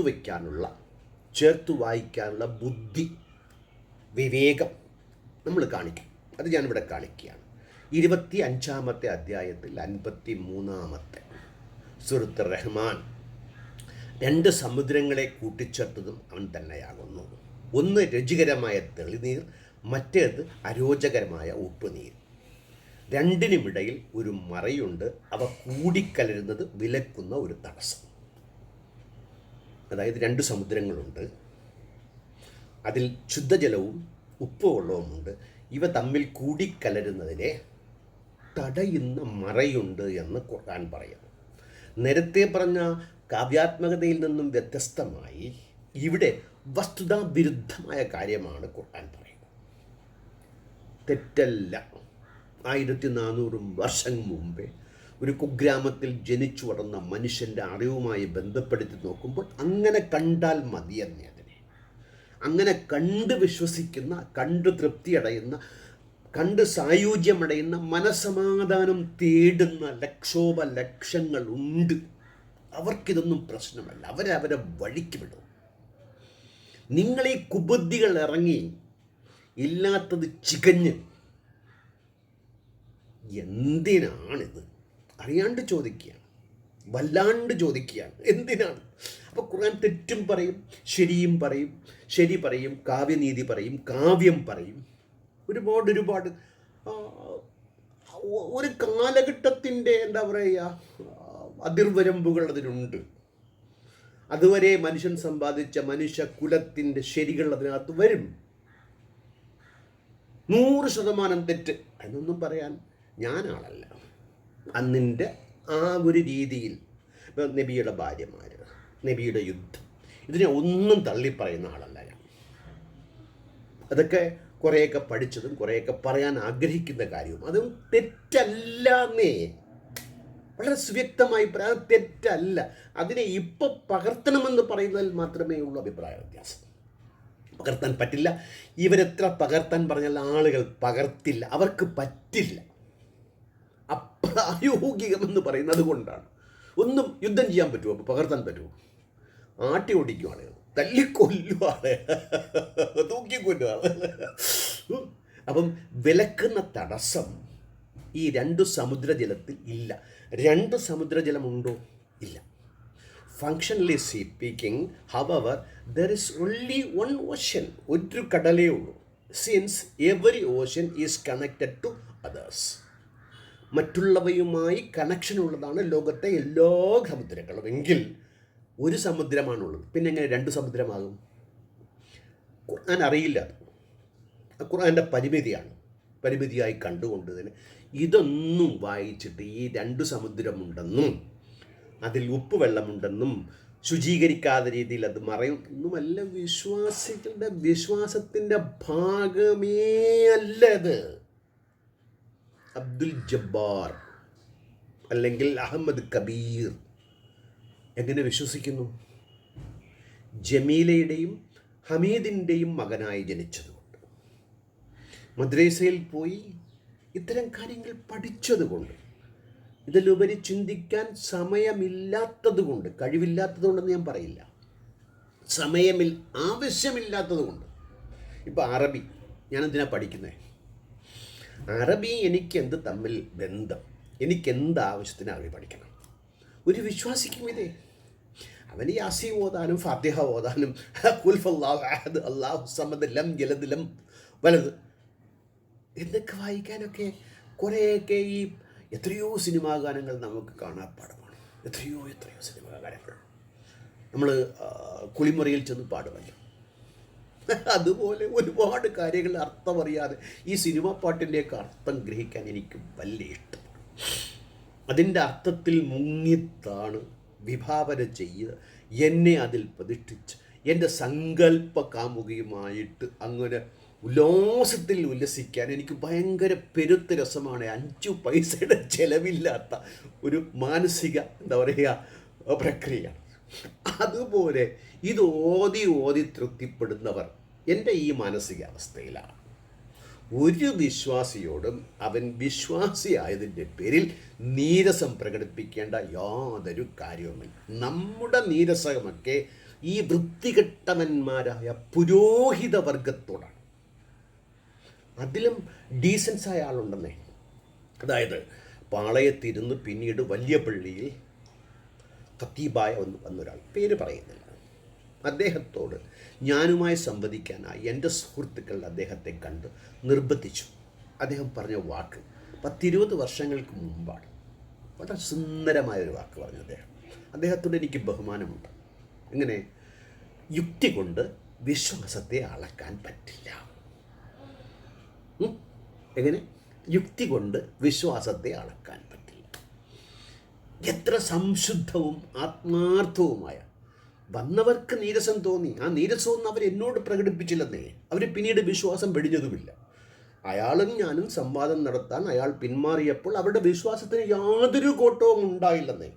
വായിക്കാനുള്ള ബുദ്ധി, വിവേകം നമ്മൾ കാണിക്കും. അത് ഞാനിവിടെ കാണിക്കുകയാണ്. 25-ാമത്തെ അധ്യായത്തിൽ 53-ാമത്തെ സൂറത്ത് റഹ്മാൻ, രണ്ട് സമുദ്രങ്ങളെ കൂട്ടിച്ചേർത്തതും അവൻ തന്നെയാകുന്നു. ഒന്ന് രുചികരമായ തെളിനീർ, മറ്റേത് അരോചകരമായ ഉപ്പുനീർ. രണ്ടിനുമിടയിൽ ഒരു മറയുണ്ട്, അവ കൂടിക്കലരുന്നത് വിലക്കുന്ന ഒരു തടസ്സം. അതായത് രണ്ട് സമുദ്രങ്ങളുണ്ട്, അതിൽ ശുദ്ധജലവും ഉപ്പുവെള്ളവുമുണ്ട്. ഇവ തമ്മിൽ കൂടിക്കലരുന്നതിനെ തടയുന്ന മറയുണ്ട് എന്ന് ഖുർആൻ പറയുന്നു. നേരത്തെ പറഞ്ഞ കാവ്യാത്മകതയിൽ നിന്നും വ്യത്യസ്തമായി ഇവിടെ വസ്തുതാവിരുദ്ധമായ കാര്യമാണ് ഖുർആൻ പറയുന്നത്. തെറ്റല്ല. 1400 വർഷം മുമ്പേ ഒരു കുഗ്രാമത്തിൽ ജനിച്ചു വളർന്ന മനുഷ്യൻ്റെ അറിവുമായി ബന്ധപ്പെടുത്തി നോക്കുമ്പോൾ അങ്ങനെ കണ്ടാൽ മതിയെന്നേ. അതിനെ അങ്ങനെ കണ്ട് വിശ്വസിക്കുന്ന, കണ്ട് തൃപ്തിയടയുന്ന, കണ്ട് സായുജ്യമടയുന്ന, മനസമാധാനം തേടുന്ന ലക്ഷോപലക്ഷങ്ങളുണ്ട്. അവർക്കിതൊന്നും പ്രശ്നമല്ല. അവരവരെ വഴിക്ക് വിടും. നിങ്ങളീ കുബുദ്ധികൾ ഇറങ്ങി ഇല്ലാത്തത് ചികഞ്ഞ് എന്തിനാണിത് അറിയാണ്ട് ചോദിക്കുകയാണ്, വല്ലാണ്ട് ചോദിക്കുകയാണ്, എന്തിനാണ്? അപ്പോൾ ഖുർആൻ തെറ്റും പറയും, ശരിയും പറയും, ശരി പറയും, കാവ്യനീതി പറയും, കാവ്യം പറയും, ഒരുപാട് ഒരു കാലഘട്ടത്തിൻ്റെ എന്താ പറയുക അതിർവരമ്പുകൾ അതിനുണ്ട്. അതുവരെ മനുഷ്യൻ സമ്പാദിച്ച മനുഷ്യ കുലത്തിൻ്റെ ശരികൾ അതിനകത്ത് വരും. 100% തെറ്റ് എന്നൊന്നും പറയാൻ ഞാനാളല്ല. അന്നിൻ്റെ ആ ഒരു രീതിയിൽ ഇപ്പം നബിയുടെ ഭാര്യമാർ, നബിയുടെ യുദ്ധം, ഇതിനെ ഒന്നും തള്ളിപ്പറയുന്ന ആളല്ല ഞാൻ. അതൊക്കെ കുറേയൊക്കെ പഠിച്ചതും കുറേയൊക്കെ പറയാൻ ആഗ്രഹിക്കുന്ന കാര്യവും അതും തെറ്റല്ലെന്നേ, വളരെ സുവ്യക്തമായി പറയാം, തെറ്റല്ല. അതിനെ ഇപ്പോൾ പകർത്തണമെന്ന് പറയുന്നതിൽ മാത്രമേ ഉള്ളൂ അഭിപ്രായ വ്യത്യാസം. പകർത്താൻ പറ്റില്ല. ഇവരെത്ര പകർത്താൻ പറഞ്ഞാൽ ആളുകൾ പകർത്തില്ല, അവർക്ക് പറ്റില്ല. അപ്രായോഗികമെന്ന് പറയുന്നത് കൊണ്ടാണ്. ഒന്നും യുദ്ധം ചെയ്യാൻ പറ്റുമോ? അപ്പോൾ പകർത്താൻ പറ്റുമോ? ആട്ടി ഓടിക്കും ആളുകൾ, തല്ലിക്കൊല്ലുവാണ്, തൂക്കിക്കൊല്ലുവാണ്. അപ്പം വിലക്കുന്ന തടസ്സം ഈ 2 സമുദ്രജലത്തിൽ ഇല്ല. 2 സമുദ്രജലമുണ്ടോ? ഇല്ല. Functionally speaking, however, there is only 1 ocean. ഒരു കടലേ ഉള്ളൂ. Since every ocean is connected to others. മറ്റുള്ളവയുമായി കണക്ഷൻ ഉള്ളതാണ് ലോകത്തെ എല്ലാ സമുദ്രങ്ങളും. എങ്കിൽ ഒരു സമുദ്രമാണുള്ളത്, പിന്നെ എങ്ങനെ 2 സമുദ്രമാകും? ഖുർആൻ അറിയില്ല. ഖുർആൻ്റെ പരിമിതിയായി കണ്ടുകൊണ്ട് തന്നെ ഇതൊന്നും വായിച്ചിട്ട് ഈ 2 സമുദ്രമുണ്ടെന്നും അതിൽ ഉപ്പ് വെള്ളമുണ്ടെന്നും ശുചീകരിക്കാത്ത രീതിയിൽ അത് മറയൊന്നുമല്ല. വിശ്വാസികളുടെ വിശ്വാസത്തിൻ്റെ ഭാഗമേ അല്ലത്. അബ്ദുൽ ജബ്ബാർ അല്ലെങ്കിൽ അഹമ്മദ് കബീർ എങ്ങനെ വിശ്വസിക്കുന്നു? ജമീലയുടെയും ഹമീദിൻ്റെയും മകനായി ജനിച്ചതുകൊണ്ട്, മദ്രസയിൽ പോയി ഇത്തരം കാര്യങ്ങൾ പഠിച്ചതുകൊണ്ട്, ഇതിലുപരി ചിന്തിക്കാൻ സമയമില്ലാത്തതുകൊണ്ട്, കഴിവില്ലാത്തതുകൊണ്ടെന്ന് ഞാൻ പറയില്ല, ആവശ്യമില്ലാത്തതുകൊണ്ട്. ഇപ്പോൾ അറബി ഞാനെന്തിനാണ് പഠിക്കുന്നത്? അറബി എനിക്കെന്ത് തമ്മിൽ ബന്ധം? എനിക്കെന്ത് ആവശ്യത്തിന് അറബി പഠിക്കണം? ഒരു വിശ്വാസിക്കും ഇതേ. അവന് യാസീൻ ഓതാനും ഫാത്തിഹ ഓതാനും ഖുൽഹുവല്ലാഹു അഹദ് അല്ലാഹു സമദ് ലം യലിദ് ലം വലദ് എന്നൊക്കെ വായിക്കാനൊക്കെ കുറേയൊക്കെ ഈ എത്രയോ സിനിമാ ഗാനങ്ങൾ നമുക്ക് കാണാപ്പാടമാണ്. എത്രയോ സിനിമാ ഗാനങ്ങൾ നമ്മൾ കുളിമുറിയിൽ ചെന്ന് പാടുമല്ലോ. അതുപോലെ ഒരുപാട് കാര്യങ്ങൾ അർത്ഥമറിയാതെ ഈ സിനിമാ പാട്ടിൻ്റെയൊക്കെ അർത്ഥം ഗ്രഹിക്കാൻ എനിക്ക് വലിയ ഇഷ്ടമാണ്. അതിൻ്റെ അർത്ഥത്തിൽ മുങ്ങിത്താണ് വിഭാവന ചെയ്ത് എന്നെ അതിൽ പ്രതിഷ്ഠിച്ച് എൻ്റെ സങ്കല്പ കാമുകിയുമായിട്ട് അങ്ങനെ ഉല്ലാസത്തിൽ ഉല്ലസിക്കാൻ എനിക്ക് ഭയങ്കര പെരുത്ത രസമാണ്. 5 പൈസയുടെ ചിലവില്ലാത്ത ഒരു മാനസിക എന്താ പറയുക പ്രക്രിയ. അതുപോലെ ഇത് ഓതി തൃപ്തിപ്പെടുന്നവർ എൻ്റെ ഈ മാനസികാവസ്ഥയിലാണ്. ഒരു വിശ്വാസിയോടും അവൻ വിശ്വാസിയായതിൻ്റെ പേരിൽ നീരസം പ്രകടിപ്പിക്കേണ്ട യാതൊരു കാര്യവുമില്ല. നമ്മുടെ നീരസമൊക്കെ ഈ വൃത്തികെട്ടവന്മാരായ പുരോഹിത വർഗത്തോടാണ്. അതിലും ഡീസൻസായ ആളുണ്ടെന്നേ. അതായത് പാളയത്തിരുന്ന് പിന്നീട് വലിയ പള്ളിയിൽ ഖത്തീബായ വന്നൊരാൾ, പേര് പറയുന്നില്ല, അദ്ദേഹത്തോട് ഞാനുമായി സംവദിക്കാനായി എൻ്റെ സുഹൃത്തുക്കൾ അദ്ദേഹത്തെ കണ്ട് നിർബന്ധിച്ചു. അദ്ദേഹം പറഞ്ഞ വാക്ക് 10-20 വർഷങ്ങൾക്ക് മുമ്പാണ്. വളരെ സുന്ദരമായൊരു വാക്ക് പറഞ്ഞു അദ്ദേഹത്തോട് എനിക്ക് ബഹുമാനമുണ്ട്. എങ്ങനെ? യുക്തി കൊണ്ട് വിശ്വാസത്തെ അളക്കാൻ പറ്റില്ല. എങ്ങനെ? യുക്തി കൊണ്ട് വിശ്വാസത്തെ അളക്കാൻ പറ്റില്ല. എത്ര സംശുദ്ധവും ആത്മാർത്ഥവുമായ വന്നവർക്ക് നീരസം തോന്നി. ആ നീരസമൊന്നും അവർ എന്നോട് പ്രകടിപ്പിച്ചില്ലെന്നേ. അവർ പിന്നീട് വിശ്വാസം വെടിഞ്ഞതുമില്ല. അയാളും ഞാനും സംവാദം നടത്താൻ അയാൾ പിന്മാറിയപ്പോൾ അവരുടെ വിശ്വാസത്തിന് യാതൊരു കോട്ടവും ഉണ്ടായില്ലെന്നേ.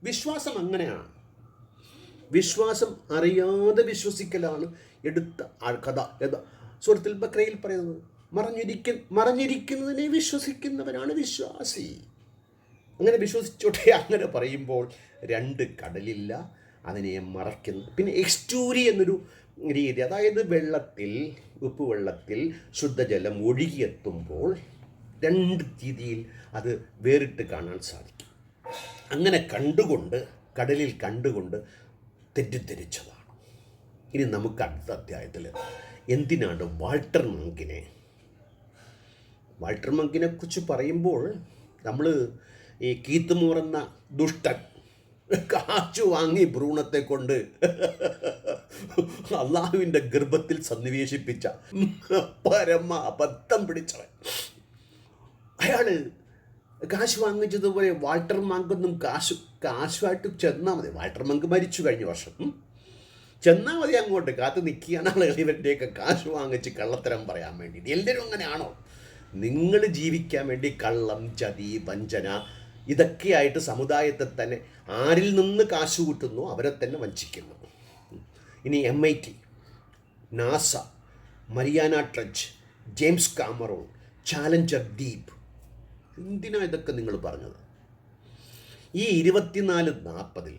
വിശ്വാസം അങ്ങനെയാണ്. വിശ്വാസം അറിയാതെ വിശ്വസിക്കലാണ് എടുത്ത കഥ. സൂറത്തുൽ ബഖറയിൽ പറയുന്നത് മറഞ്ഞിരിക്കുന്നതിനെ വിശ്വസിക്കുന്നവനാണ് വിശ്വാസി. അങ്ങനെ വിശ്വസിച്ചോട്ടെ. അങ്ങനെ പറയുമ്പോൾ രണ്ട് കടലില്ല, അതിനെ മറയ്ക്കുന്നു. പിന്നെ എക്സ്റ്റൂരി എന്നൊരു രീതി, അതായത് വെള്ളത്തിൽ, ഉപ്പുവെള്ളത്തിൽ ശുദ്ധജലം ഒഴുകിയെത്തുമ്പോൾ രണ്ട് രീതിയിൽ അത് വേറിട്ട് കാണാൻ സാധിക്കും. അങ്ങനെ കണ്ടുകൊണ്ട്, കടലിൽ കണ്ടുകൊണ്ട് തെറ്റിദ്ധരിച്ചതാണ്. ഇനി നമുക്ക് അടുത്ത അധ്യായത്തിൽ എന്തിനാണ് വാൾട്ടർ മങ്കിനെ കുറിച്ച് പറയുമ്പോൾ, നമ്മൾ ഈ കീത്ത് മൂർ എന്ന ദുഷ്ടൻ കാച്ചു വാങ്ങി ഭ്രൂണത്തെ കൊണ്ട് അള്ളാഹുവിൻ്റെ ഗർഭത്തിൽ സന്നിവേശിപ്പിച്ച പരമ അബദ്ധം പിടിച്ചവൻ, അയാൾ കാശ് വാങ്ങിച്ചതുപോലെ വാൾട്ടർ മങ്കൊന്നും കാശുമായിട്ട് ചെന്നാൽ മതി. വാൾട്ടർ മങ്ക് മരിച്ചു കഴിഞ്ഞ വർഷം. ചെന്നാൽ മതി, അങ്ങോട്ട് കാത്തു നിൽക്കുകയാണ് ആളുകൾ ഇവരുടെയൊക്കെ കാശ് വാങ്ങിച്ച് കള്ളത്തരം പറയാൻ വേണ്ടിയിട്ട്. എല്ലാവരും അങ്ങനെയാണോ? നിങ്ങൾ ജീവിക്കാൻ വേണ്ടി കള്ളം, ചതി, വഞ്ചന, ഇതൊക്കെയായിട്ട് സമുദായത്തെ തന്നെ ആരിൽ നിന്ന് കാശ് കൂട്ടുന്നു അവരെ തന്നെ വഞ്ചിക്കുന്നു. ഇനി MIT, NASA, Mariana trench, James Cameron, Challenger deep, എന്തിനാ ഇതൊക്കെ നിങ്ങൾ പറഞ്ഞത്? ഈ 24-40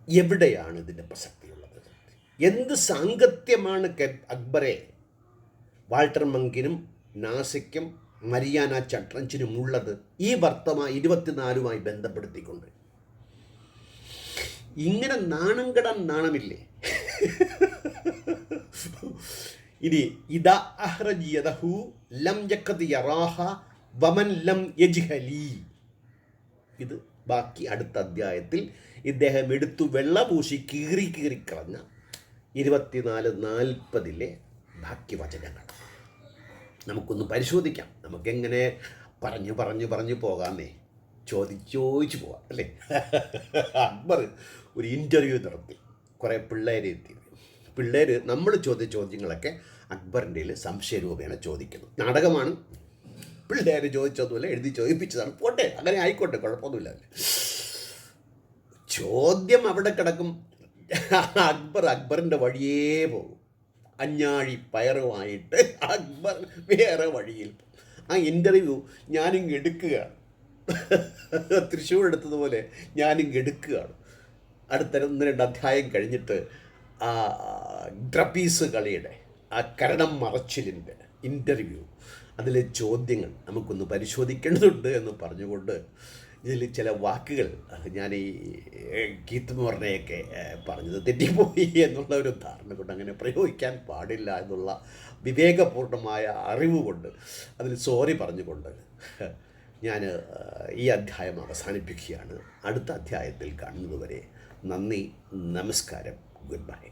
എവിടെയാണ് ഇതിൻ്റെ പ്രസക്തിയുള്ളത്? എന്ത് സാങ്കത്യമാണ് അക്ബറെ വാൾട്ടർ മങ്കിനും നാസയ്ക്കും മരിയാന ട്രഞ്ചിനും ഉള്ളത് ഈ 24-മായി ബന്ധപ്പെടുത്തിക്കൊണ്ട്? ഇങ്ങനെ നാണം കെടാൻ നാണമില്ലേ? ഇനി ഇദാ അഹ്റജിയദഹു ലം യഖദ് യറാഹ വമൻ ലം യജ്ഹലി, ഇത് ബാക്കി അടുത്ത അധ്യായത്തിൽ ഇദ്ദേഹം എടുത്തു വെള്ളപൂശി കീറിക്കളഞ്ഞ 24-40 ബാക്കി വചനങ്ങൾ നമുക്കൊന്ന് പരിശോധിക്കാം. നമുക്കെങ്ങനെ പറഞ്ഞു പോകാമെന്നേ, ചോദിച്ചു പോകാം അല്ലേ? അക്ബർ ഒരു ഇൻ്റർവ്യൂ നടത്തി, കുറേ പിള്ളേരെ എത്തി. പിള്ളേർ നമ്മൾ ചോദിച്ച ചോദ്യങ്ങളൊക്കെ അക്ബറിൻ്റെ സംശയരൂപേണ ചോദിക്കുന്നു. നാടകമാണ്, പിള്ളേർ ചോദിച്ചതുപോലെ എഴുതി ചോദിപ്പിച്ചതാണ്. പോട്ടെ, അങ്ങനെ ആയിക്കോട്ടെ, കുഴപ്പമൊന്നുമില്ല. ചോദ്യം അവിടെ കിടക്കും. അക്ബറിൻ്റെ വഴിയേ പോകും. അഞ്ഞാഴി പയറുമായിട്ട് അക്ബർ വേറെ വഴിയിൽ. ആ ഇൻ്റർവ്യൂ ഞാനിങ്ങ് എടുക്കുകയാണ്, തൃശ്ശൂർ എടുത്തതുപോലെ ഞാനിങ്ങ് എടുക്കുകയാണ്. അടുത്ത 1-2 അധ്യായം കഴിഞ്ഞിട്ട് ആ ഡ്രപ്പീസ് കളിയുടെ ആ കരണം മറച്ചിലിൻ്റെ ഇൻ്റർവ്യൂ, അതിലെ ചോദ്യങ്ങൾ നമുക്കൊന്ന് പരിശോധിക്കേണ്ടതുണ്ട് എന്ന് പറഞ്ഞുകൊണ്ട് ഇതിൽ ചില വാക്കുകൾ ഞാൻ ഈ കീത്ത് മൂറിനെയൊക്കെ പറഞ്ഞത് തെറ്റിപ്പോയി എന്നുള്ള ഒരു ധാരണ കൊണ്ട് അങ്ങനെ പ്രയോഗിക്കാൻ പാടില്ല എന്നുള്ള വിവേകപൂർണമായ അറിവ് കൊണ്ട് അതിൽ സോറി പറഞ്ഞുകൊണ്ട് ഞാൻ ഈ അധ്യായം അവസാനിപ്പിക്കുകയാണ്. അടുത്ത അധ്യായത്തിൽ കാണുന്നതുവരെ നന്ദി, നമസ്കാരം, ഗുഡ് ബൈ.